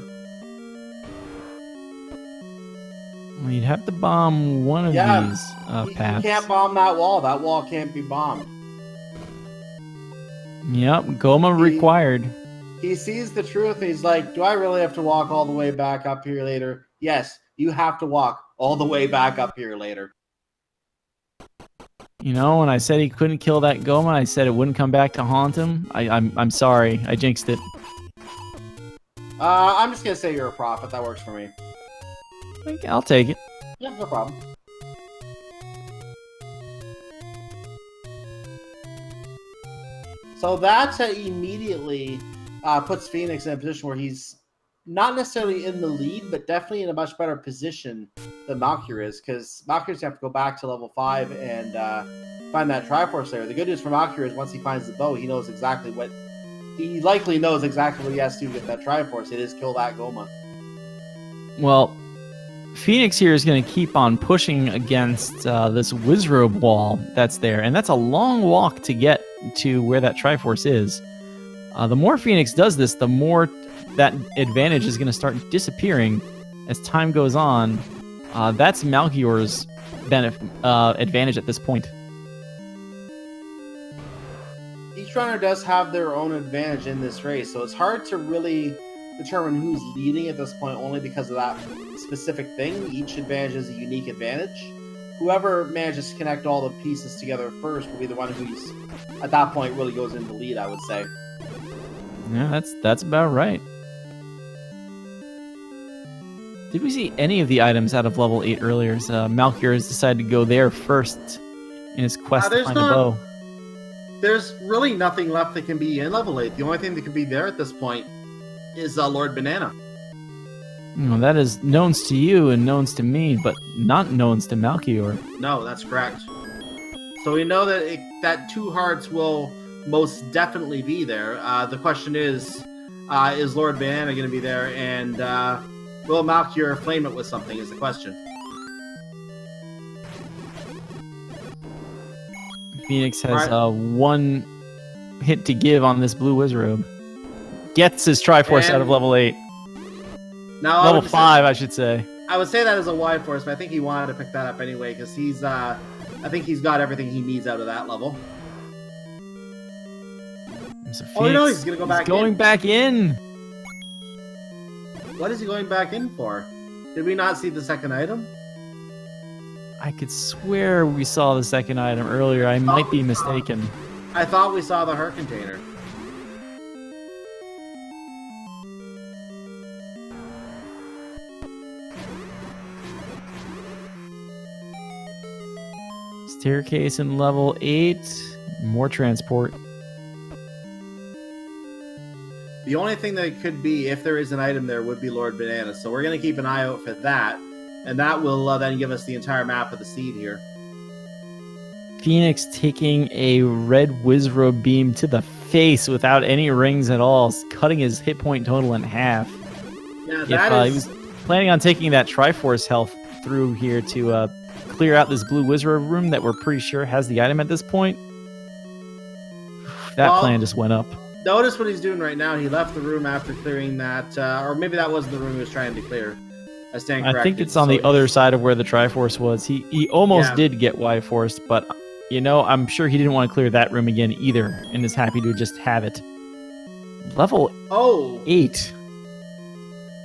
Well, you'd have to bomb one of these paths. You can't bomb that wall. That wall can't be bombed. Yep, Goma required. He sees the truth. He's like, do I really have to walk all the way back up here later? Yes, you have to walk all the way back up here later. You know, when I said he couldn't kill that Goma, I said it wouldn't come back to haunt him. I'm sorry. I jinxed it. I'm just going to say you're a prophet. That works for me. I'll take it. Yeah, no problem. So that immediately puts Phoenix in a position where he's not necessarily in the lead, but definitely in a much better position than Malchior is, because Malchior's going to have to go back to level 5 and find that Triforce there. The good news for Malchior is once he finds the bow, he knows exactly what... He likely knows exactly what he has to do to get that Triforce. It is kill that Goma. Well, Phoenix here is going to keep on pushing against this Wizrobe wall that's there, and that's a long walk to get to where that Triforce is. The more Phoenix does this, the more that advantage is going to start disappearing as time goes on. That's Malchior's advantage at this point. Each runner does have their own advantage in this race, so it's hard to really determine who's leading at this point only because of that specific thing. Each advantage is a unique advantage. Whoever manages to connect all the pieces together first will be the one who's, at that point, really goes into the lead, I would say. Yeah, that's about right. Did we see any of the items out of level 8 earlier? Malchior has decided to go there first in his quest to find a bow. There's really nothing left that can be in level 8. The only thing that can be there at this point is Lord Banana. Well, that is knowns to you and knowns to me, but not knowns to Malchior. No, that's correct. So we know that that 2 hearts will most definitely be there. The question is Lord Banana going to be there, and will Malchior flame it with something is the question. Phoenix has one hit to give on this blue Wizrobe. Gets his Triforce out of level 8. Now, level 5, I should say. I would say that as a Y force, but I think he wanted to pick that up anyway because he's, I think he's got everything he needs out of that level. So oh no, he's gonna go back. Going back in. What is he going back in for? Did we not see the second item? I could swear we saw the second item earlier. I might be mistaken. I thought we saw the heart container. Staircase in level 8. More transport. The only thing that could be, if there is an item there, would be Lord Banana. So we're going to keep an eye out for that. And that will then give us the entire map of the seed here. Phoenix taking a red Wizrobe beam to the face without any rings at all, cutting his hit point total in half. Yeah, If that he was planning on taking that Triforce health through here to clear out this blue Wizrobe room that we're pretty sure has the item at this point, that plan just went up. Notice what he's doing right now. He left the room after clearing that, or maybe that wasn't the room he was trying to clear. I stand corrected. I think it's on the other side of where the Triforce was. He almost did get Y-forced, but you know, I'm sure he didn't want to clear that room again either, and is happy to just have it. Level 8.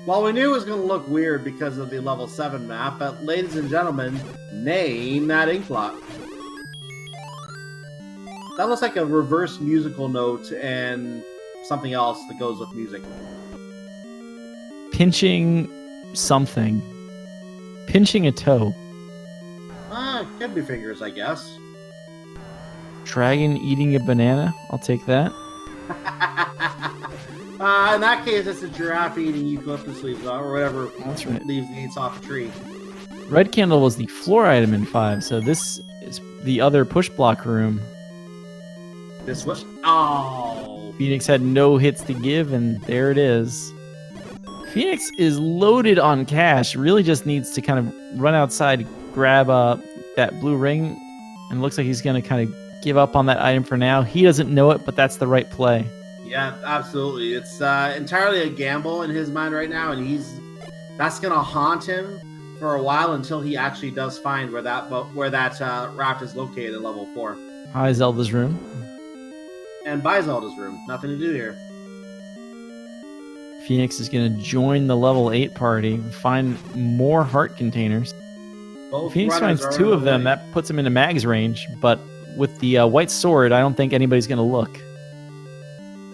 Well, we knew it was going to look weird because of the level 7 map, but ladies and gentlemen, name that ink block. That looks like a reverse musical note and something else that goes with music. Pinching something. Pinching a toe. Could be fingers, I guess. Dragon eating a banana. I'll take that. In that case, it's a giraffe eating eucalyptus leaves or whatever. That's right. Leaves he eats off a tree. Red candle was the floor item in 5, so this is the other push block room. This was Phoenix had no hits to give, and there it is. Phoenix is loaded on cash. Really just needs to kind of run outside, grab that blue ring, and looks like he's going to kind of give up on that item for now. He doesn't know it, but that's the right play. Yeah, absolutely. It's entirely a gamble in his mind right now, and that's going to haunt him for a while until he actually does find where that raft is located in level 4. Hi, Zelda's room. And by Zelda's room. Nothing to do here. Phoenix is going to join the level 8 party and find more heart containers. Phoenix finds 2 of them. That puts him into Mag's range, but with the white sword, I don't think anybody's going to look.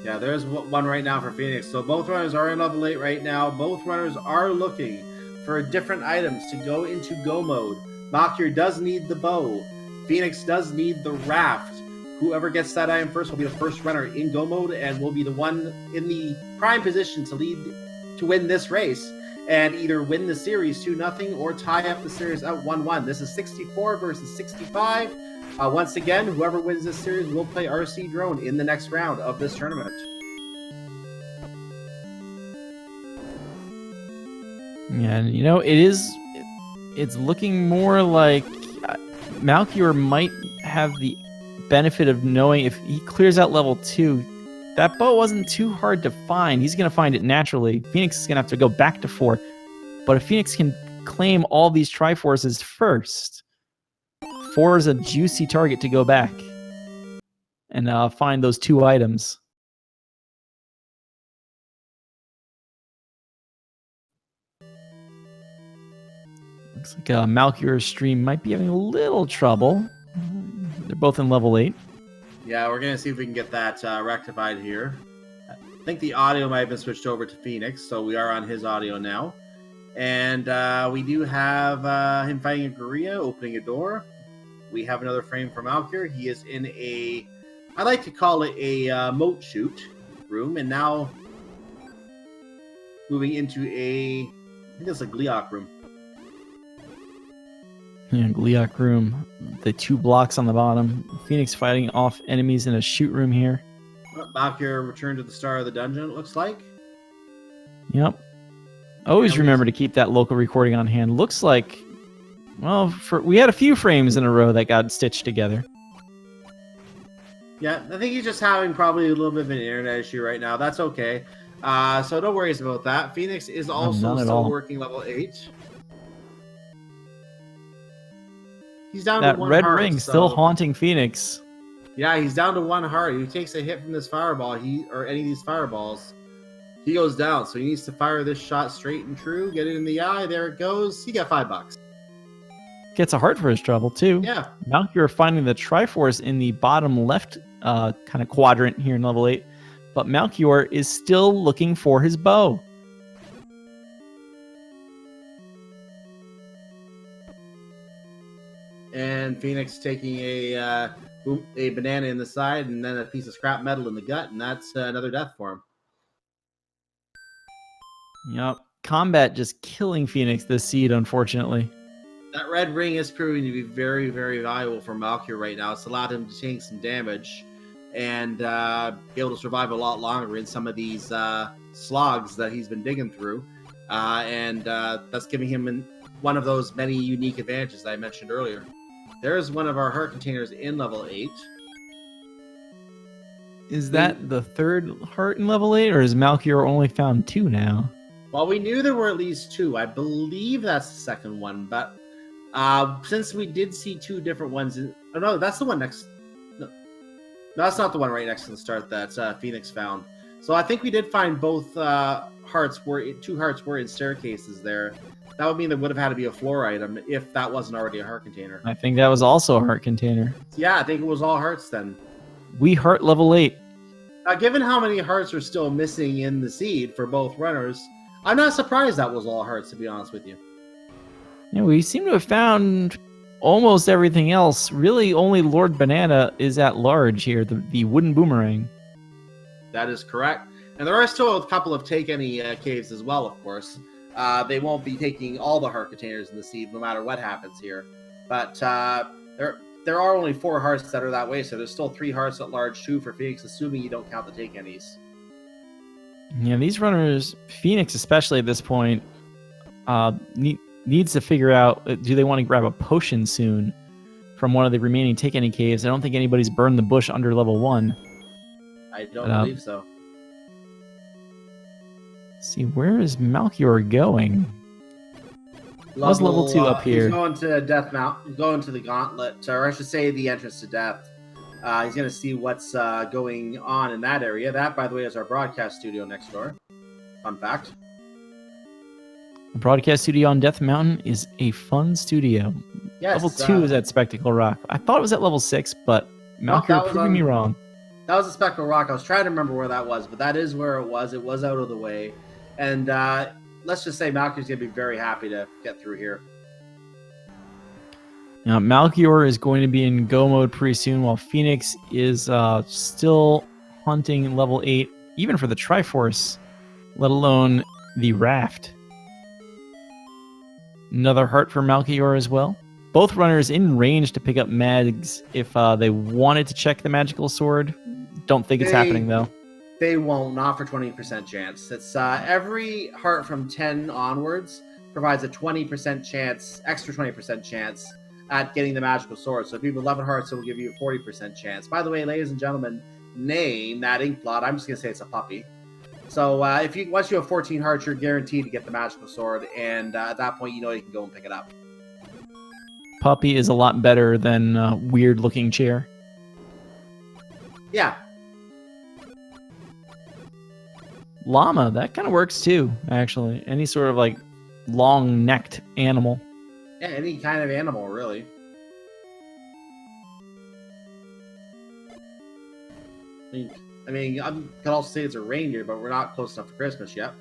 Yeah, there's one right now for Phoenix. So both runners are in level 8 right now. Both runners are looking for different items to go into go mode. Malchior does need the bow. Phoenix does need the raft. Whoever gets that item first will be the first runner in go mode and will be the one in the prime position to win this race and either win the series 2-0 or tie up the series at 1-1. This is 64 versus 65. Once again, whoever wins this series will play RC Drone in the next round of this tournament. Yeah, and you know, it's looking more like Malchior might have the benefit of knowing if he clears out level 2, that bow wasn't too hard to find. He's going to find it naturally. Phoenix is going to have to go back to 4. But if Phoenix can claim all these Triforces first, 4 is a juicy target to go back and find those 2 items. Looks like Malchior's stream might be having a little trouble. They're both in level 8. Yeah, we're going to see if we can get that rectified here. I think the audio might have been switched over to Phoenix, so we are on his audio now. And we do have him fighting a gorilla, opening a door. We have another frame from Malchior. He is in I like to call it a moat shoot room, and now moving into I think it's a Gliok room. Yeah, Gliok room. The 2 blocks on the bottom. Phoenix fighting off enemies in a shoot room here. Malchior returned to the start of the dungeon, it looks like. Yep. Always remember to keep that local recording on hand. Looks like, well, we had a few frames in a row that got stitched together. Yeah, I think he's just having probably a little bit of an internet issue right now. That's okay. So no worries about that. Phoenix is also still working level 8. He's down to 1 red heart, ring still haunting Phoenix. Yeah, he's down to 1 heart. If he takes a hit from this fireball, or any of these fireballs, he goes down. So he needs to fire this shot straight and true, get it in the eye. There it goes. He got $5. Gets a heart for his trouble too. Yeah. Malchior finding the Triforce in the bottom left kind of quadrant here in level 8, but Malchior is still looking for his bow. And Phoenix taking a banana in the side and then a piece of scrap metal in the gut, and that's another death for him. Yep. Combat just killing Phoenix this seed, unfortunately. That red ring is proving to be very, very valuable for Malchior right now. It's allowed him to take some damage and be able to survive a lot longer in some of these slogs that he's been digging through. And that's giving him one of those many unique advantages that I mentioned earlier. There's one of our heart containers in level 8. Is that the third heart in level 8, or has Malchior only found 2 now? Well, we knew there were at least 2. I believe that's the second one, but since we did see 2 different ones, oh no, that's the one next. No, that's not the one right next to the start that Phoenix found. So I think we did find both hearts were 2 hearts were in staircases there. That would mean there would have had to be a floor item if that wasn't already a heart container. I think that was also a heart container. Yeah, I think it was all hearts then. We heart level 8. Now, given how many hearts are still missing in the seed for both runners, I'm not surprised that was all hearts, to be honest with you. Yeah, we seem to have found almost everything else. Really, only Lord Banana is at large here, the wooden boomerang. That is correct. And there are still a couple of take any caves as well, of course. They won't be taking all the heart containers in the seed, no matter what happens here. But there are only 4 hearts that are that way, so there's still 3 hearts at large too for Phoenix, assuming you don't count the take any's. Yeah, these runners, Phoenix especially at this point, needs to figure out, do they want to grab a potion soon from one of the remaining take any caves? I don't think anybody's burned the bush under level 1. I don't believe so. See, where is Malchior going? Was level 2 up here? He's going to Death Mount. He's going to the Gauntlet, or I should say the entrance to Death. He's going to see what's going on in that area. That, by the way, is our broadcast studio next door. Fun fact. The broadcast studio on Death Mountain is a fun studio. Yes, level 2 is at Spectacle Rock. I thought it was at level 6, but Malchior proved me wrong. That was a Spectacle Rock. I was trying to remember where that was, but that is where it was. It was out of the way. And let's just say Malchior's going to be very happy to get through here. Now, Malchior is going to be in go mode pretty soon, while Phoenix is still hunting level 8, even for the Triforce, let alone the Raft. Another heart for Malchior as well. Both runners in range to pick up mags if they wanted to check the magical sword. Don't think it's happening, though. They won't, not for 20% chance. It's every heart from 10 onwards provides a 20% chance, extra 20% chance at getting the magical sword. So if you have 11 hearts, it will give you a 40% chance. By the way, ladies and gentlemen, name that ink blot. I'm just going to say it's a puppy. So once you have 14 hearts, you're guaranteed to get the magical sword, and at that point, you know you can go and pick it up. Puppy is a lot better than weird-looking chair. Yeah. Llama, that kind of works too, actually. Any sort of like long-necked animal. Yeah, any kind of animal, really. I mean, I could also say it's a reindeer, but we're not close enough to Christmas yet.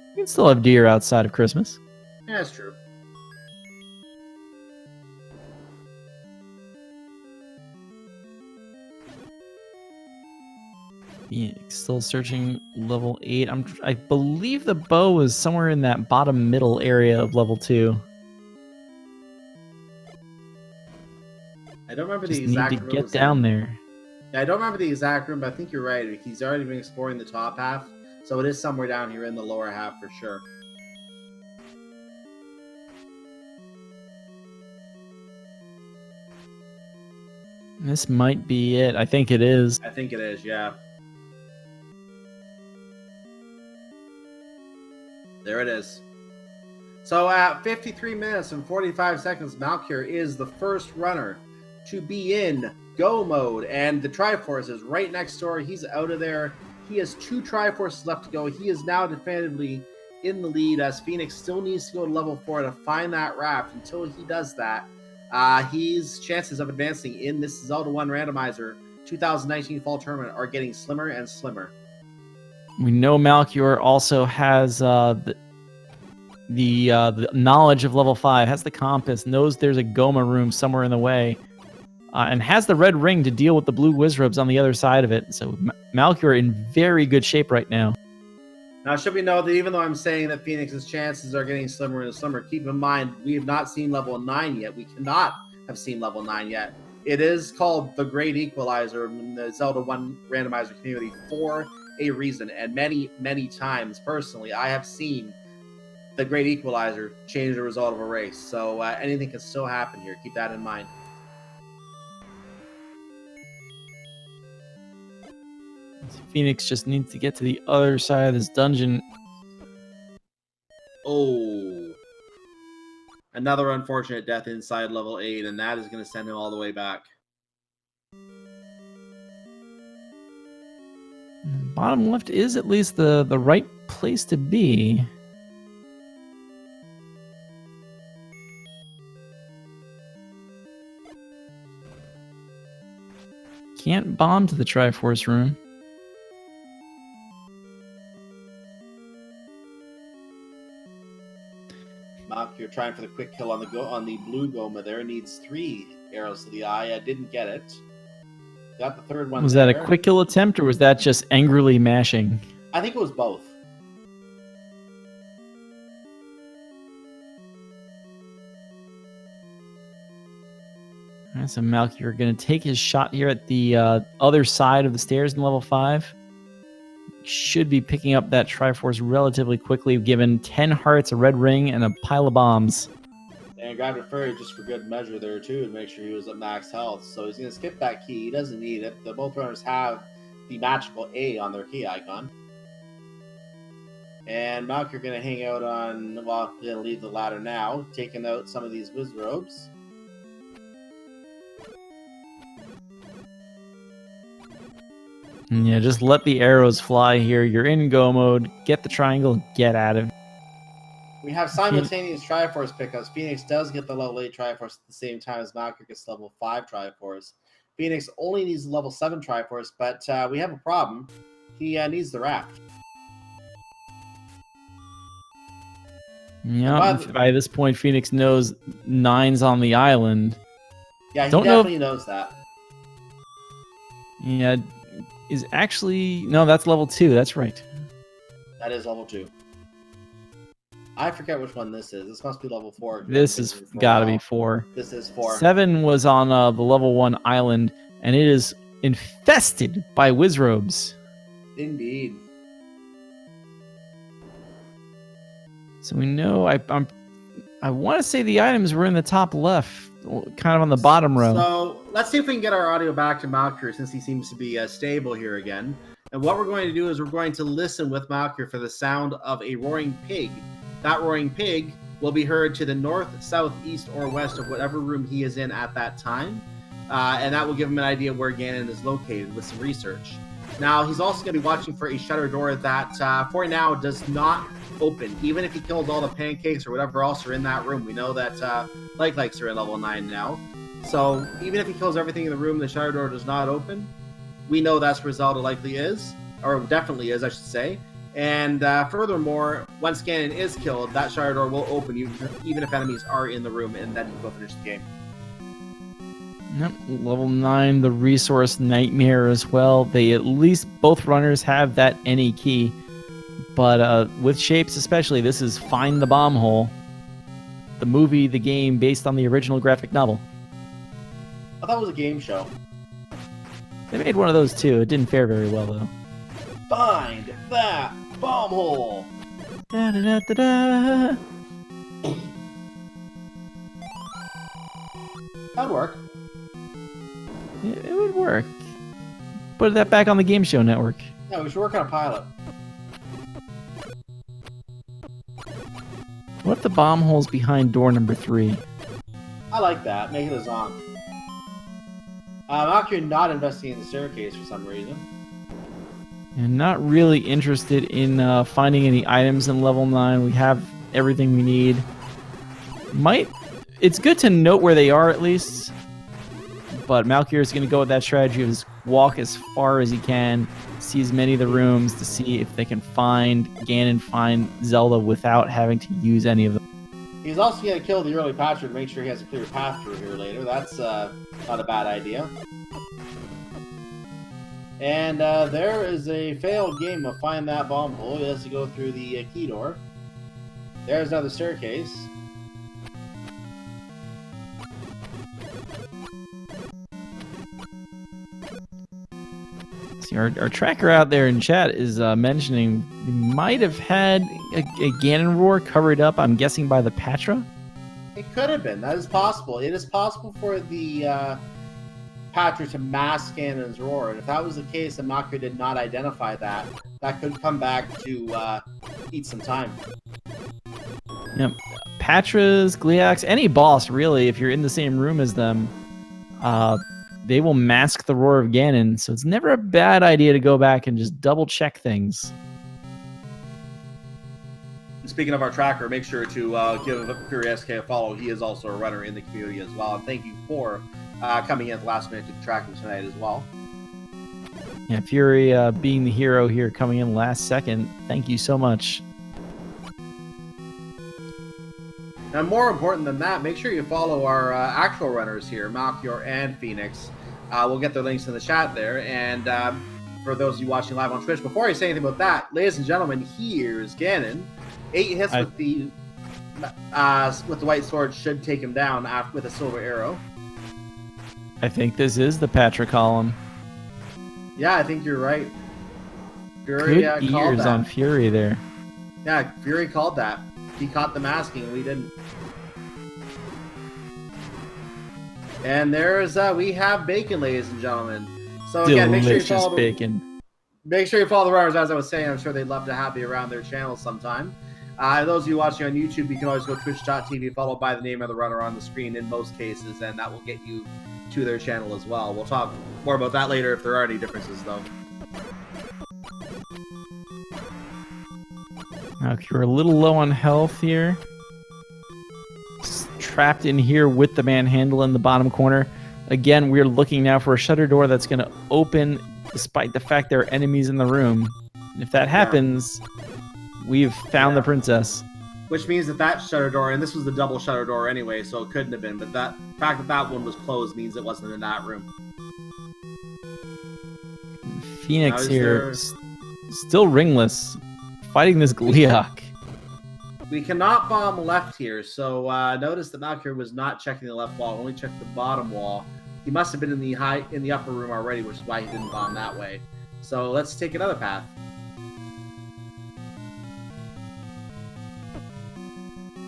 You can still have deer outside of Christmas. Yeah, that's true. Phoenix still searching level 8. I believe the bow is somewhere in that bottom middle area of level 2. I don't remember Just the exact need to room get down there. Yeah, I don't remember the exact room, but I think you're right. He's already been exploring the top half, so it is somewhere down here in the lower half for sure. This might be it. I think it is. I think it is, yeah. There it is. So at 53 minutes and 45 seconds, Malchior is the first runner to be in go mode, and the Triforce is right next door. He's out of there. He has 2 Triforces left to go. He is now definitively in the lead, as Phoenix still needs to go to level 4 to find that Raft. Until he does that, his chances of advancing in this Zelda 1 Randomizer 2019 Fall Tournament are getting slimmer and slimmer. We know Malchior also has the knowledge of level 5, has the compass, knows there's a Goma room somewhere in the way, and has the red ring to deal with the blue Wizrobes on the other side of it. So Malchior in very good shape right now. Now, should we know that even though I'm saying that Phoenix's chances are getting slimmer and slimmer, keep in mind we have not seen level 9 yet. We cannot have seen level 9 yet. It is called the Great Equalizer in the Zelda 1 randomizer community for a reason. And many, many times, personally, I have seen the Great Equalizer change the result of a race. So anything can still happen here. Keep that in mind. Phoenix just needs to get to the other side of this dungeon. Oh. Another unfortunate death inside level 8, and that is going to send him all the way back. Bottom left is at least the right place to be. Can't bomb to the Triforce room. Malchior trying for the quick kill on the blue Goma there. Needs 3 arrows to the eye. I didn't get it. Got the third one. Was that a quick kill attempt, or was that just angrily mashing? I think it was both. Alright, so Malchior going to take his shot here at the other side of the stairs in level 5. Should be picking up that Triforce relatively quickly, given 10 hearts, a red ring, and a pile of bombs. And grabbed a fairy just for good measure there, too, to make sure he was at max health. So he's going to skip that key. He doesn't need it. Both runners have the magical A on their key icon. And Malchior going to hang out on, well, going to leave the ladder now, taking out some of these Wizrobes. Yeah, just let the arrows fly here. You're in go mode. Get the triangle. Get at him. We have simultaneous Triforce pickups. Phoenix does get the level 8 Triforce at the same time as Malchior gets level 5 Triforce. Phoenix only needs level 7 Triforce, but we have a problem. He needs the Raft. Yeah, by this point, Phoenix knows 9's on the island. Yeah, he definitely knows that. Yeah, is actually... No, that's level 2. That's right. That is level 2. I forget which one this is. This must be level 4. This has got to be 4. This is 4. 7 was on the level 1 island, and it is infested by Wizrobes. Indeed. So we know... I want to say the items were in the top left, kind of on the bottom row. So let's see if we can get our audio back to Malchior, since he seems to be stable here again. And what we're going to do is we're going to listen with Malchior for the sound of a roaring pig. That roaring pig will be heard to the north, south, east, or west of whatever room he is in at that time. And that will give him an idea where Ganon is located with some research. Now, he's also going to be watching for a shutter door that, for now, does not open. Even if he kills all the pancakes or whatever else are in that room, we know that likes are in level 9 now. So, even if he kills everything in the room, the shutter door does not open. We know that's where Zelda likely is, or definitely is, I should say. And furthermore, once Ganon is killed, that shutter door will open even if enemies are in the room, and then you go finish the game. Yep, level 9, the resource nightmare as well. They at least, both runners have that any key. But with Shapes especially, this is Find the Bomb Hole. The movie, the game, based on the original graphic novel. I thought it was a game show. They made one of those too. It didn't fare very well, though. Find that bomb hole! Da, da, da, da, da. That'd work. It would work. Put that back on the Game Show Network. Yeah, we should work on a pilot. What if the bomb hole's behind door number 3? I like that. Make it a zonk. I'm actually not investigating the staircase for some reason. And not really interested in finding any items in level 9. We have everything we need. It's good to note where they are at least. But Malchior is going to go with that strategy of just walk as far as he can, see as many of the rooms to see if they can find Ganon, find Zelda without having to use any of them. He's also going to kill the early patcher to make sure he has a clear path through here later. That's not a bad idea. And there is a failed game of Find That Bomb Hole. He has to go through the key door. There's another staircase. See, our tracker out there in chat is mentioning we might have had a Ganon roar covered up, I'm guessing, by the Patra. It could have been. That is possible. It is possible for the Patra to mask Ganon's roar. And if that was the case and Malchior did not identify that, that could come back to eat some time. Yep. Patras, Gleeoks, any boss, really, if you're in the same room as them, they will mask the roar of Ganon, so it's never a bad idea to go back and just double-check things. Speaking of our tracker, make sure to give Fury SK a follow. He is also a runner in the community as well. And thank you for coming in at the last minute to track him tonight as well. Yeah, Fury being the hero here, coming in last second. Thank you so much. Now, more important than that, make sure you follow our actual runners here, Malchior and Phoenix. We'll get their links in the chat there. And for those of you watching live on Twitch, before I say anything about that, ladies and gentlemen, here's Ganon. 8 hits with the white sword should take him down with a silver arrow. I think this is the Patra column. Yeah, I think you're right. Fury Good called ears that. on Fury there. Yeah, Fury called that. He caught the masking, and we didn't. And there's we have bacon, ladies and gentlemen. So again, make sure you follow bacon. Make sure you follow the runners, as I was saying. I'm sure they'd love to have you around their channel sometime. Those of you watching on YouTube, you can always go twitch.tv, followed by the name of the runner on the screen in most cases, and that will get you to their channel as well. We'll talk more about that later if there are any differences, though. Okay, we're a little low on health here. Trapped in here with the manhandle in the bottom corner. Again, we're looking now for a shutter door that's going to open despite the fact there are enemies in the room. And if that happens, we've found the princess. Which means that shutter door, and this was the double shutter door anyway, so it couldn't have been, but that fact that one was closed means it wasn't in that room. Phoenix here, still ringless, fighting this Gleeok. We cannot bomb left here, so notice that Malchior was not checking the left wall, only checked the bottom wall. He must have been in the upper room already, which is why he didn't bomb that way. So let's take another path.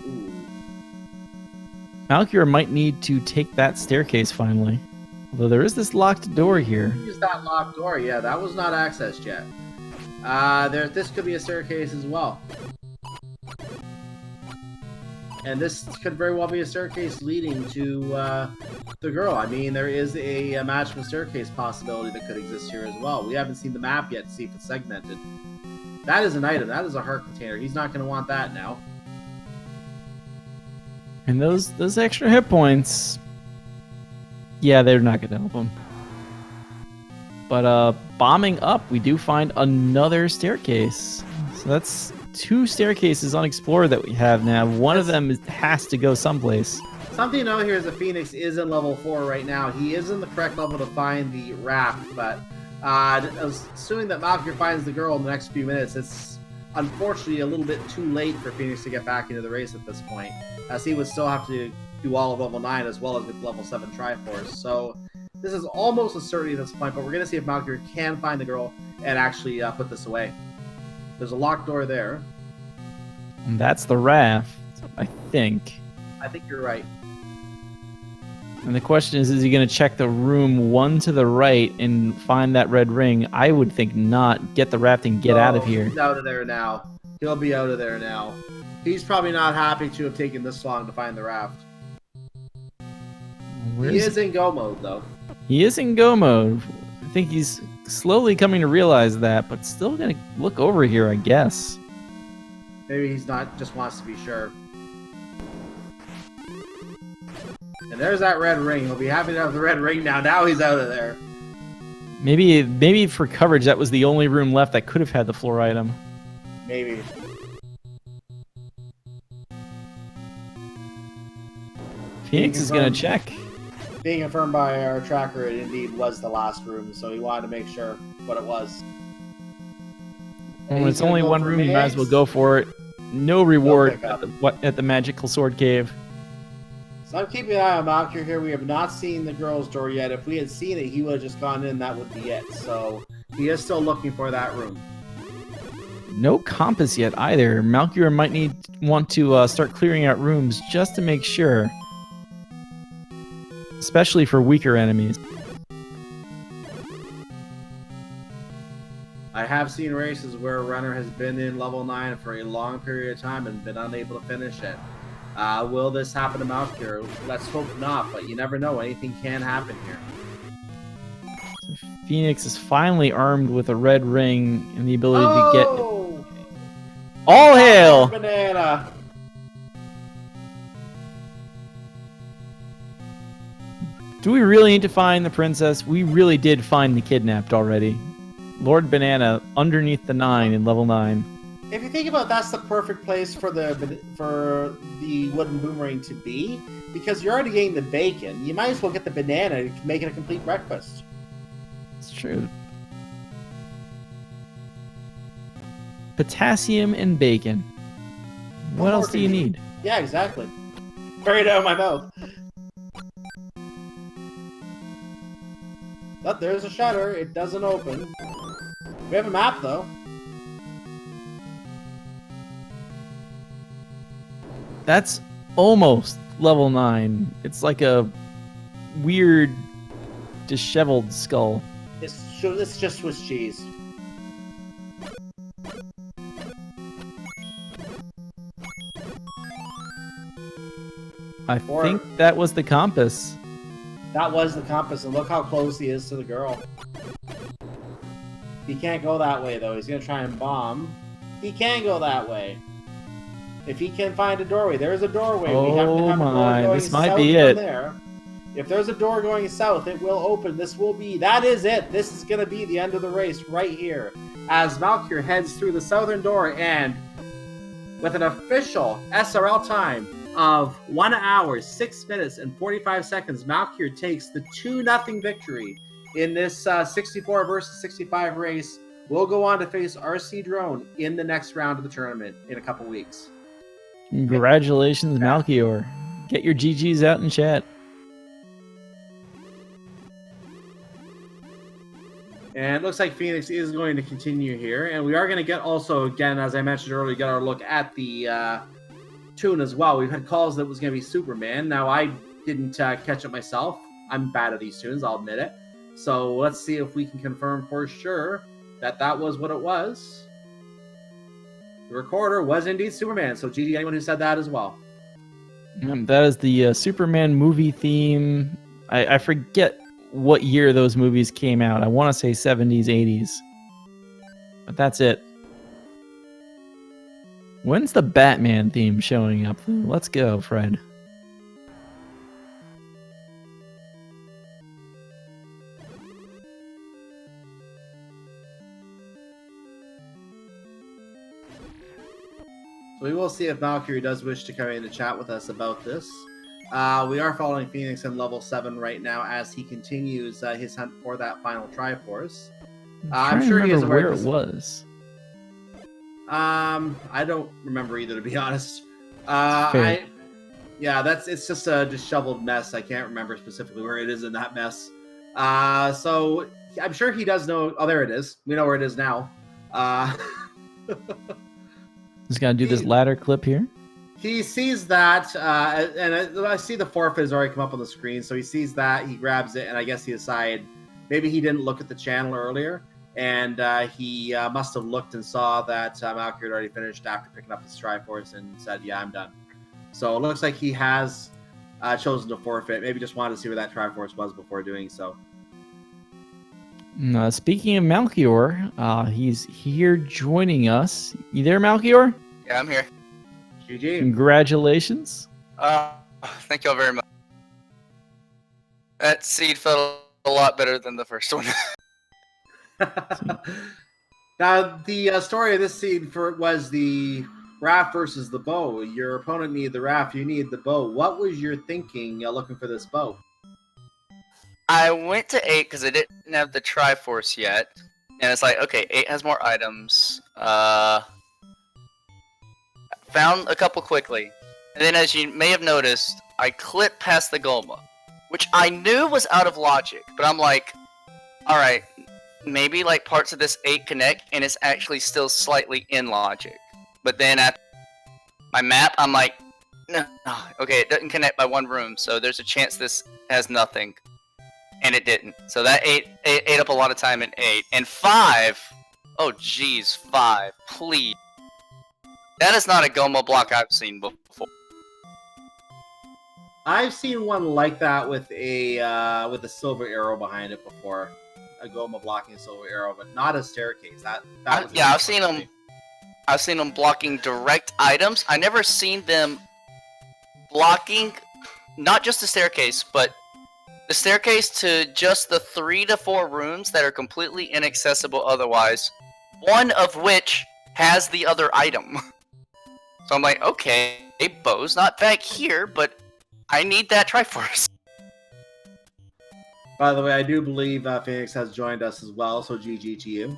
Ooh. Malchior might need to take that staircase finally. Although there is this locked door here. Use that locked door, yeah, that was not accessed yet. This could be a staircase as well. And this could very well be a staircase leading to the girl. I mean, there is a magical staircase possibility that could exist here as well. We haven't seen the map yet to see if it's segmented. That is an item. That is a heart container. He's not going to want that now. And those extra hit points, yeah, they're not going to help him. But bombing up, we do find another staircase. So that's 2 staircases unexplored that we have now. One of them has to go someplace. Something to know here is that Phoenix is in level 4 right now. He is in the correct level to find the raft, but assuming that Malchior finds the girl in the next few minutes, it's unfortunately a little bit too late for Phoenix to get back into the race at this point, as he would still have to do all of level 9 as well as with level 7 Triforce. So this is almost a certainty at this point, but we're going to see if Malchior can find the girl and actually put this away. There's a locked door there. And that's the raft, I think. I think you're right. And the question is he going to check the room 1 to the right and find that red ring? I would think not. Get the raft and get out of here. He's out of there now. He'll be out of there now. He's probably not happy to have taken this long to find the raft. He is in go mode, though. He is in go mode. I think he's slowly coming to realize that, but still going to look over here, I guess. Maybe he's not, just wants to be sure. And there's that red ring. He'll be happy to have the red ring now. Now he's out of there. Maybe for coverage, that was the only room left that could have had the floor item. Maybe. Phoenix is going to check. Being confirmed by our tracker, it indeed was the last room, so he wanted to make sure what it was. When it's only one room, you might as well go for it. No reward at the magical sword cave. So I'm keeping an eye on Malchior here. We have not seen the girl's door yet. If we had seen it, he would have just gone in. That would be it. So he is still looking for that room. No compass yet either. Malchior might want to start clearing out rooms just to make sure. Especially for weaker enemies. I have seen races where a runner has been in level 9 for a long period of time and been unable to finish it. Will this happen to Malchior? Let's hope not, but you never know. Anything can happen here. So Phoenix is finally armed with a red ring and the ability to get... All hail! Banana! Do we really need to find the princess? We really did find the kidnapped already. Lord Banana underneath the 9 in level 9. If you think about it, that's the perfect place for the wooden boomerang to be, because you're already getting the bacon. You might as well get the banana and make it a complete breakfast. It's true. Potassium and bacon. What else do you need? Yeah, exactly. Buried out of my mouth. But there's a shutter. It doesn't open. We have a map, though. That's almost level 9. It's like a weird, disheveled skull. It's just Swiss cheese. I think that was the compass. That was the compass, and look how close he is to the girl. He can't go that way, though. He's going to try and bomb. He can go that way. If he can find a doorway. There's a doorway. Oh, we have to have a door going this might south be from it. There. If there's a door going south, it will open. This will be... That is it. This is going to be the end of the race right here. As Malchior heads through the southern door, and with an official SRL time of 1 hour, 6 minutes, and 45 seconds, Malchior takes the 2-0 victory in this 64 versus 65 race. We'll go on to face RC Drone in the next round of the tournament in a couple weeks. Congratulations, Malchior. Get your GGs out in chat. And it looks like Phoenix is going to continue here. And we are going to get also, again, as I mentioned earlier, get our look at the tune as well. We've had calls that it was going to be Superman. Now, I didn't catch it myself. I'm bad at these tunes, I'll admit it. So let's see if we can confirm for sure that that was what it was. The recorder was indeed Superman. So GG, anyone who said that as well. That is the Superman movie theme. I forget what year those movies came out. I want to say 70s, 80s. But that's it. When's the Batman theme showing up? Let's go, Fred. So we will see if Malchior does wish to come in to chat with us about this. We are following Phoenix in level 7 right now as he continues his hunt for that final Triforce. I'm sure he is aware where it was. I don't remember either, to be honest. Fair. It's just a disheveled mess. I can't remember specifically where it is in that mess. So I'm sure he does know. Oh, there it is. We know where it is now. Just gotta do this ladder clip here. He sees that, and I see the forfeit has already come up on the screen. So he sees that, he grabs it, and I guess he decided maybe he didn't look at the channel earlier, and he must have looked and saw that Malchior had already finished after picking up his Triforce and said, "Yeah, I'm done." So it looks like he has chosen to forfeit. Maybe just wanted to see where that Triforce was before doing so. Speaking of Malchior, he's here joining us. You there, Malchior? Yeah, I'm here. GG. Congratulations. Thank you all very much. That seed felt a lot better than the first one. Now, the story of this seed was the Raft versus the bow. Your opponent needed the Raft, you needed the bow. What was your thinking looking for this bow? I went to 8 because I didn't have the Triforce yet, and it's like, okay, 8 has more items. Found a couple quickly, and then as you may have noticed, I clipped past the Goma, which I knew was out of logic, but I'm like, all right, maybe like parts of this 8 connect, and it's actually still slightly in logic. But then at my map, I'm like, no, okay, it doesn't connect by one room, so there's a chance this has nothing. And it didn't. So that ate up a lot of time in 8. And 5, oh geez, 5, please. That is not a Goma block I've seen before. I've seen one like that with a silver arrow behind it before. A Goma blocking a silver arrow, but not a staircase. That was Yeah, I've seen them. I've seen them blocking direct items. I never seen them blocking not just the staircase, but the staircase to just the 3 to 4 rooms that are completely inaccessible otherwise. One of which has the other item. So I'm like, okay, Bo's not back here, but I need that Triforce. By the way, I do believe Phoenix has joined us as well, so GG to you.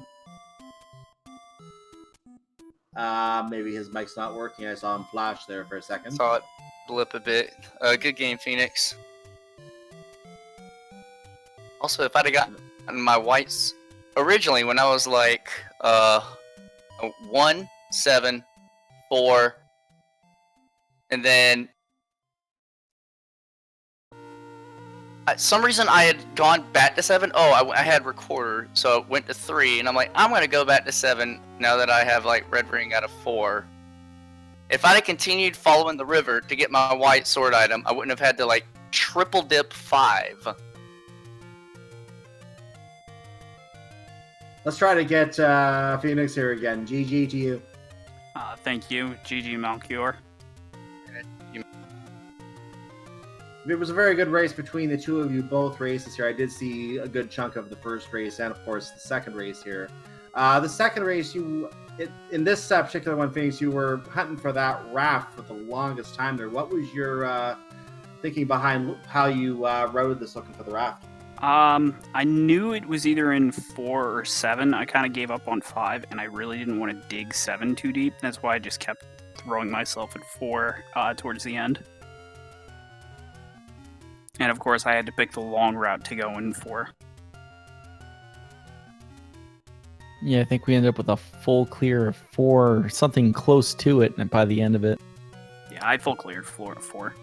Maybe his mic's not working. I saw him flash there for a second. Saw it blip a bit. Good game, Phoenix. Also, if I'd have gotten my whites originally when I was like 1, 7, 4, and then some reason I had gone back to 7. Oh, I had recorder, so it went to 3, and I'm like, I'm gonna go back to 7 now that I have like red ring out of 4. If I'd have continued following the river to get my white sword item, I wouldn't have had to like triple dip 5. Let's try to get Phoenix here again. GG to you. Thank you, GG Malchior. It was a very good race between the two of you, both races here. I did see a good chunk of the first race and, of course, the second race here. The second race, in this particular one, Phoenix, you were hunting for that Raft for the longest time there. What was your thinking behind how you routed this looking for the Raft? I knew it was either in 4 or 7. I kind of gave up on 5, and I really didn't want to dig 7 too deep. That's why I just kept throwing myself at 4 towards the end. And of course, I had to pick the long route to go in 4. Yeah, I think we ended up with a full clear of 4, or something close to it by the end of it. Yeah, I full cleared 4.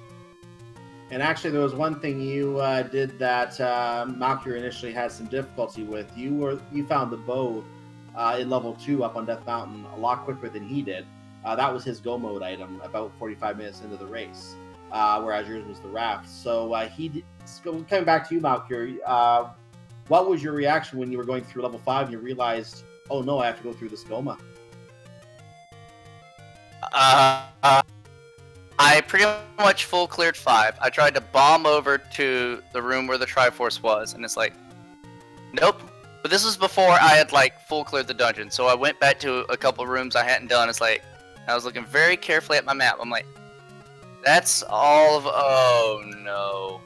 And actually, there was one thing you did that Malchior initially had some difficulty with. You found the bow in level 2 up on Death Mountain a lot quicker than he did. That was his go mode item about 45 minutes into the race, whereas yours was the Raft. So coming back to you, Malchior, what was your reaction when you were going through level 5 and you realized, oh no, I have to go through this Goma? I pretty much full cleared 5. I tried to bomb over to the room where the Triforce was, and it's like, nope. But this was before I had like full cleared the dungeon, so I went back to a couple rooms I hadn't done. It's like, I was looking very carefully at my map. I'm like, that's all of, oh no.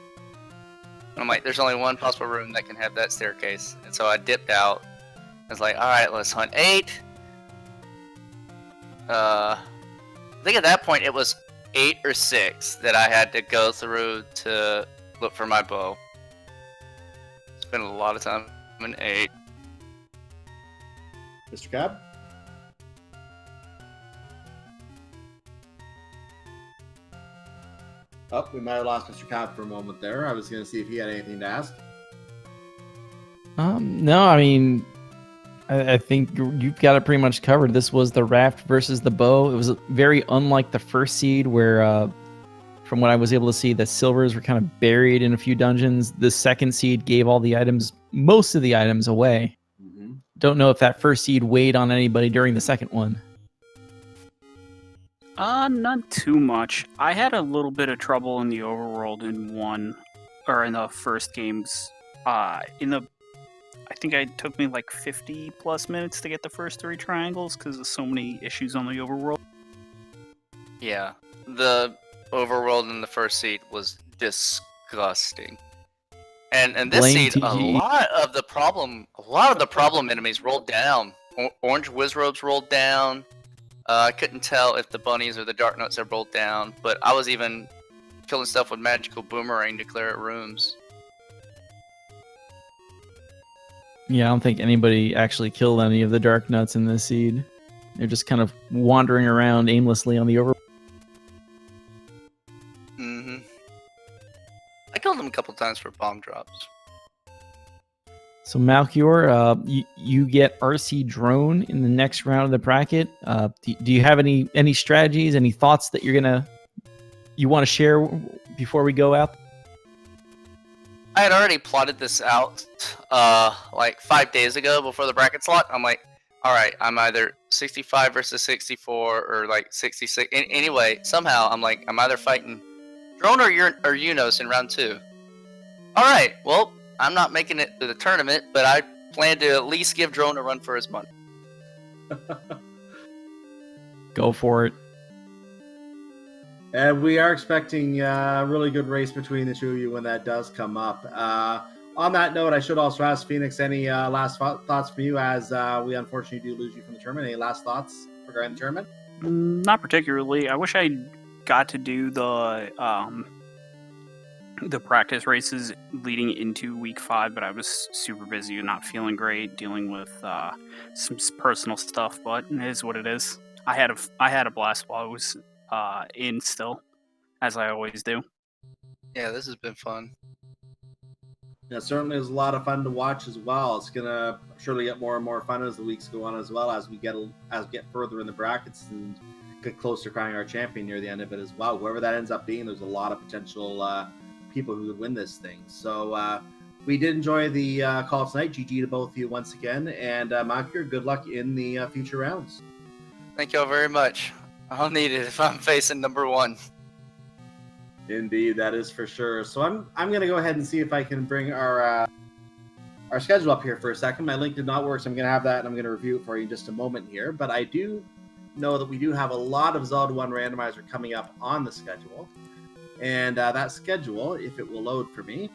And I'm like, there's only one possible room that can have that staircase. And so I dipped out. I was like, alright, let's hunt 8. I think at that point it was 8 or 6 that I had to go through to look for my bow. Spent a lot of time in 8. Mr. Cab? Oh, we might have lost Mr. Cab for a moment there. I was going to see if he had anything to ask. No, I mean, I think you've got it pretty much covered. This was the Raft versus the bow. It was very unlike the first seed where, from what I was able to see, the silvers were kind of buried in a few dungeons. The second seed gave all the items, most of the items away. Mm-hmm. Don't know if that first seed weighed on anybody during the second one. Not too much. I had a little bit of trouble in the overworld in the first games. I think it took me like 50 plus minutes to get the first 3 triangles because of so many issues on the overworld. Yeah, the overworld in the first seed was disgusting. And this Blame seed, a TGE. lot of the problem enemies rolled down. Orange Wizrobes rolled down. I couldn't tell if the bunnies or the dark notes had rolled down, but I was even killing stuff with magical boomerang to clear out rooms. Yeah, I don't think anybody actually killed any of the dark nuts in this seed. They're just kind of wandering around aimlessly on the over. Mm-hmm. I killed them a couple times for bomb drops. So Malchior, you get RC drone in the next round of the bracket. Do you have any strategies, any thoughts that you want to share before we go out? I had already plotted this out like 5 days ago before the bracket slot. I'm like, all right, I'm either 65 versus 64 or like 66. Anyway, somehow I'm like, I'm either fighting Drone or Unos in round 2. All right, well, I'm not making it to the tournament, but I plan to at least give Drone a run for his money. Go for it. And we are expecting a really good race between the two of you when that does come up. On that note, I should also ask Phoenix any last thoughts from you, as we unfortunately do lose you from the tournament. Any last thoughts regarding the tournament? Not particularly. I wish I got to do the practice races leading into week 5, but I was super busy and not feeling great, dealing with some personal stuff. But it is what it is. I had a blast while I was in still, as I always do. Yeah, this has been fun. Yeah, certainly is a lot of fun to watch as well. It's gonna surely get more and more fun as the weeks go on, as well as we get further in the brackets and get closer to crowning our champion near the end of it as well. Whoever that ends up being, there's a lot of potential people who would win this thing. So we did enjoy the call tonight. GG to both of you once again, and Malchior, good luck in the future rounds. Thank you all very much. I'll need it if I'm facing number 1. Indeed, that is for sure. So I'm going to go ahead and see if I can bring our schedule up here for a second. My link did not work, so I'm going to have that, and I'm going to review it for you in just a moment here. But I do know that we do have a lot of Zelda 1 Randomizer coming up on the schedule. And that schedule, if it will load for me.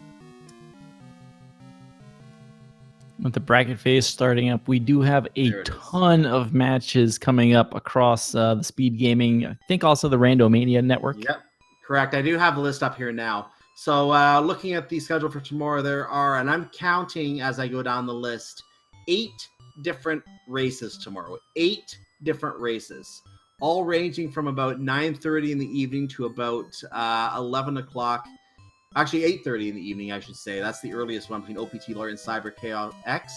With the bracket phase starting up, we do have a ton of matches coming up across the Speed Gaming, I think also the Randomania network. Yep, correct. I do have the list up here now. So looking at the schedule for tomorrow, there are, and I'm counting as I go down the list, 8 different races tomorrow. 8 different races, all ranging from about 9:30 in the evening to about 11 o'clock. Actually, 8:30 in the evening, I should say. That's the earliest one between OPT Lawyer and Cyber Chaos X.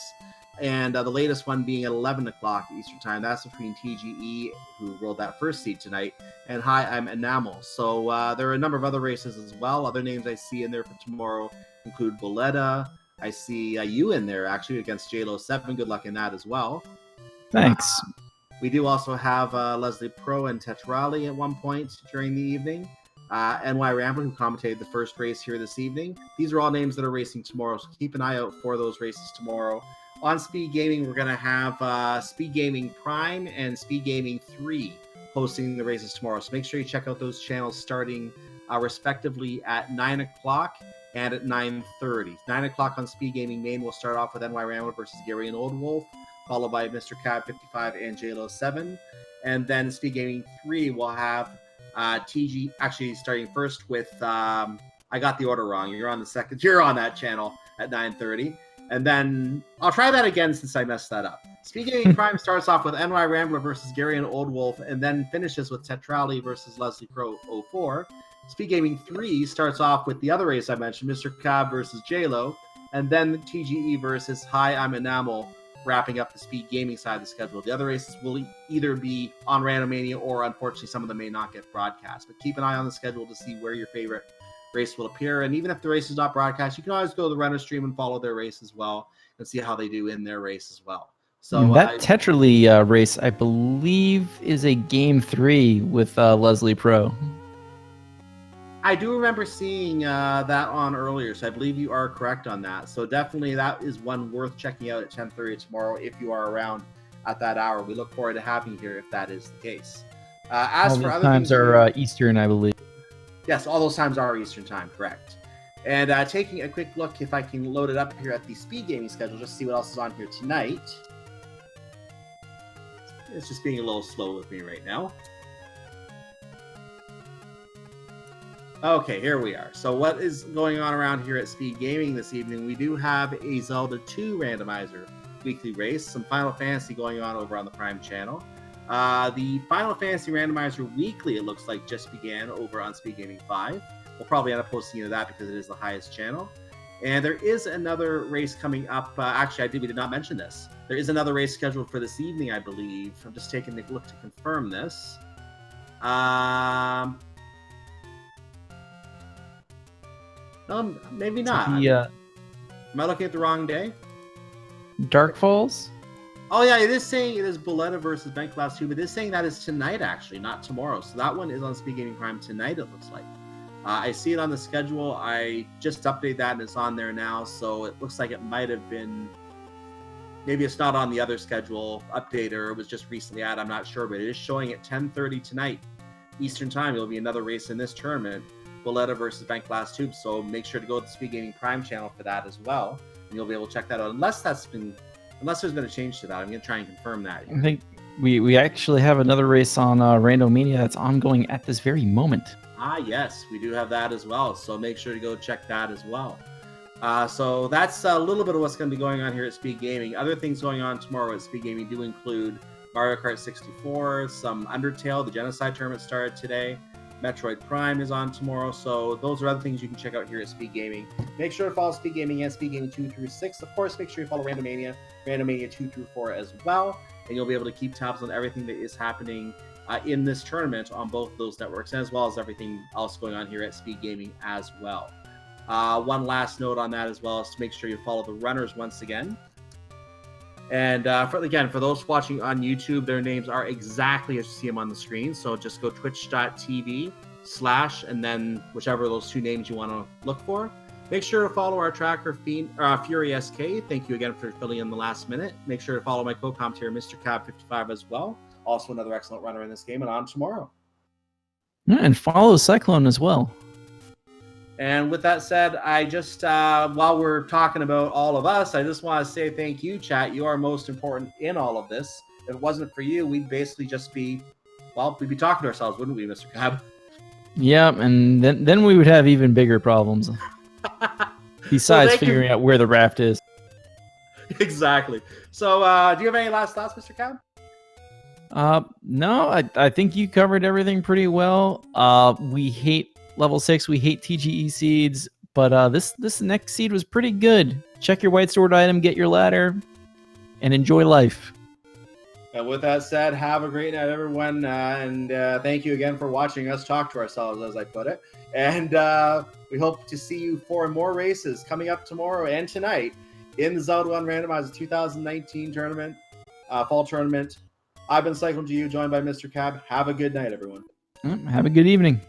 And the latest one being at 11 o'clock Eastern Time. That's between TGE, who rolled that first seed tonight, and Hi, I'm Enamel. So there are a number of other races as well. Other names I see in there for tomorrow include Boletta. I see you in there, actually, against JLo 7. Good luck in that as well. Thanks. We do also have Leslie Pro and Tetrali at one point during the evening. NY Rambler, who commentated the first race here this evening. These are all names that are racing tomorrow, so keep an eye out for those races tomorrow. On Speed Gaming, we're going to have Speed Gaming Prime and Speed Gaming 3 hosting the races tomorrow. So make sure you check out those channels starting respectively at 9 o'clock and at 9:30. 9 o'clock on Speed Gaming Main, we'll start off with NY Rambler versus Gary and Old Wolf, followed by Mr. Cab 55 and JLo 7. And then Speed Gaming 3 will have TG, actually starting first with I got the order wrong. You're on the second. You're on that channel at 9:30, and then I'll try that again since I messed that up. Speed Gaming Prime starts off with NY Rambler versus Gary and Old Wolf, and then finishes with Tetrali versus Leslie Pro 04. Speed Gaming 3 starts off with the other race I mentioned, Mr. Cobb versus JLo, and then TGE versus Hi, I'm Enamel, wrapping up the Speed Gaming side of the schedule. The other races will either be on Randomania, or unfortunately some of them may not get broadcast. But keep an eye on the schedule to see where your favorite race will appear. And even if the race is not broadcast, you can always go to the runner stream and follow their race as well and see how they do in their race as well. So that Tetrali race, I believe, is a game 3 with Leslie Pro. I do remember seeing that on earlier, so I believe you are correct on that. So definitely that is one worth checking out at 10:30 tomorrow if you are around at that hour. We look forward to having you here if that is the case. As all for those other times things, are Eastern, I believe. yes, all those times are Eastern time, correct. And taking a quick look, if I can load it up here at the speed gaming schedule, just see what else is on here tonight. It's just being a little slow with me right now. Okay, here we are. So what is going on around here at Speed Gaming this evening? We do have a Zelda 2 randomizer weekly race, some Final Fantasy going on over on the Prime channel. The Final Fantasy randomizer weekly, it looks like, just began over on Speed Gaming 5. We'll probably end up posting into that because it is the highest channel. And there is another race coming up. Actually, we did not mention this. There is another race scheduled for this evening, I believe. I'm just taking a look to confirm this. Maybe not. The Am I looking at the wrong day? Dark Falls? Oh, yeah, it is saying it is Boletta versus Bank Class 2, but it is saying that is tonight, actually, not tomorrow. So that one is on Speed Gaming Prime tonight, it looks like. I see it on the schedule. I just updated that, and it's on there now. So it looks like it might have been... Maybe it's not on the other schedule update, or it was just recently added. I'm not sure, but it is showing at 10:30 tonight, Eastern Time. There'll be another race in this tournament, Boletta versus Bank Glass Tube. So make sure to go to the Speed Gaming Prime channel for that as well, and you'll be able to check that out. Unless there's been a change to that, I'm going to try and confirm that. I think we actually have another race on Randomizer that's ongoing at this very moment. Ah, yes, we do have that as well. So make sure to go check that as well. So that's a little bit of what's going to be going on here at Speed Gaming. Other things going on tomorrow at Speed Gaming do include Mario Kart 64, some Undertale. The Genocide Tournament started today. Metroid Prime is on tomorrow. So those are other things you can check out here at Speed Gaming. Make sure to follow Speed Gaming and Speed Gaming 2 through 6. Of course, make sure you follow Randomania 2 through 4 as well. And you'll be able to keep tabs on everything that is happening in this tournament on both of those networks, as well as everything else going on here at Speed Gaming as well. One last note on that as well is to make sure you follow the runners once again. And for those watching on YouTube, their names are exactly as you see them on the screen. So just go twitch.tv/ and then whichever of those two names you want to look for. Make sure to follow our tracker, Fury SK. Thank you again for filling in the last minute. Make sure to follow my co-commentator, Mr. Cab55 as well. Also another excellent runner in this game, and on tomorrow. And follow Cyclone as well. And with that said, I just, while we're talking about all of us, I just want to say thank you, chat. You are most important in all of this. If it wasn't for you, we'd basically just be, we'd be talking to ourselves, wouldn't we, Mr. Cab? Yeah, and then we would have even bigger problems. Besides figuring out where the raft is. Exactly. So, do you have any last thoughts, Mr. Cab? No, I think you covered everything pretty well. We hate level 6. We hate TGE seeds, but this next seed was pretty good. Check your white sword item, get your ladder, and enjoy life. And with that said, have a great night, everyone, and thank you again for watching us talk to ourselves, as I put it. And we hope to see you for more races coming up tomorrow and tonight in the Zelda 1 Randomizer 2019 tournament, fall tournament. I've been Cyclone G, joined by Mr. Cab. Have a good night, everyone. Have a good evening.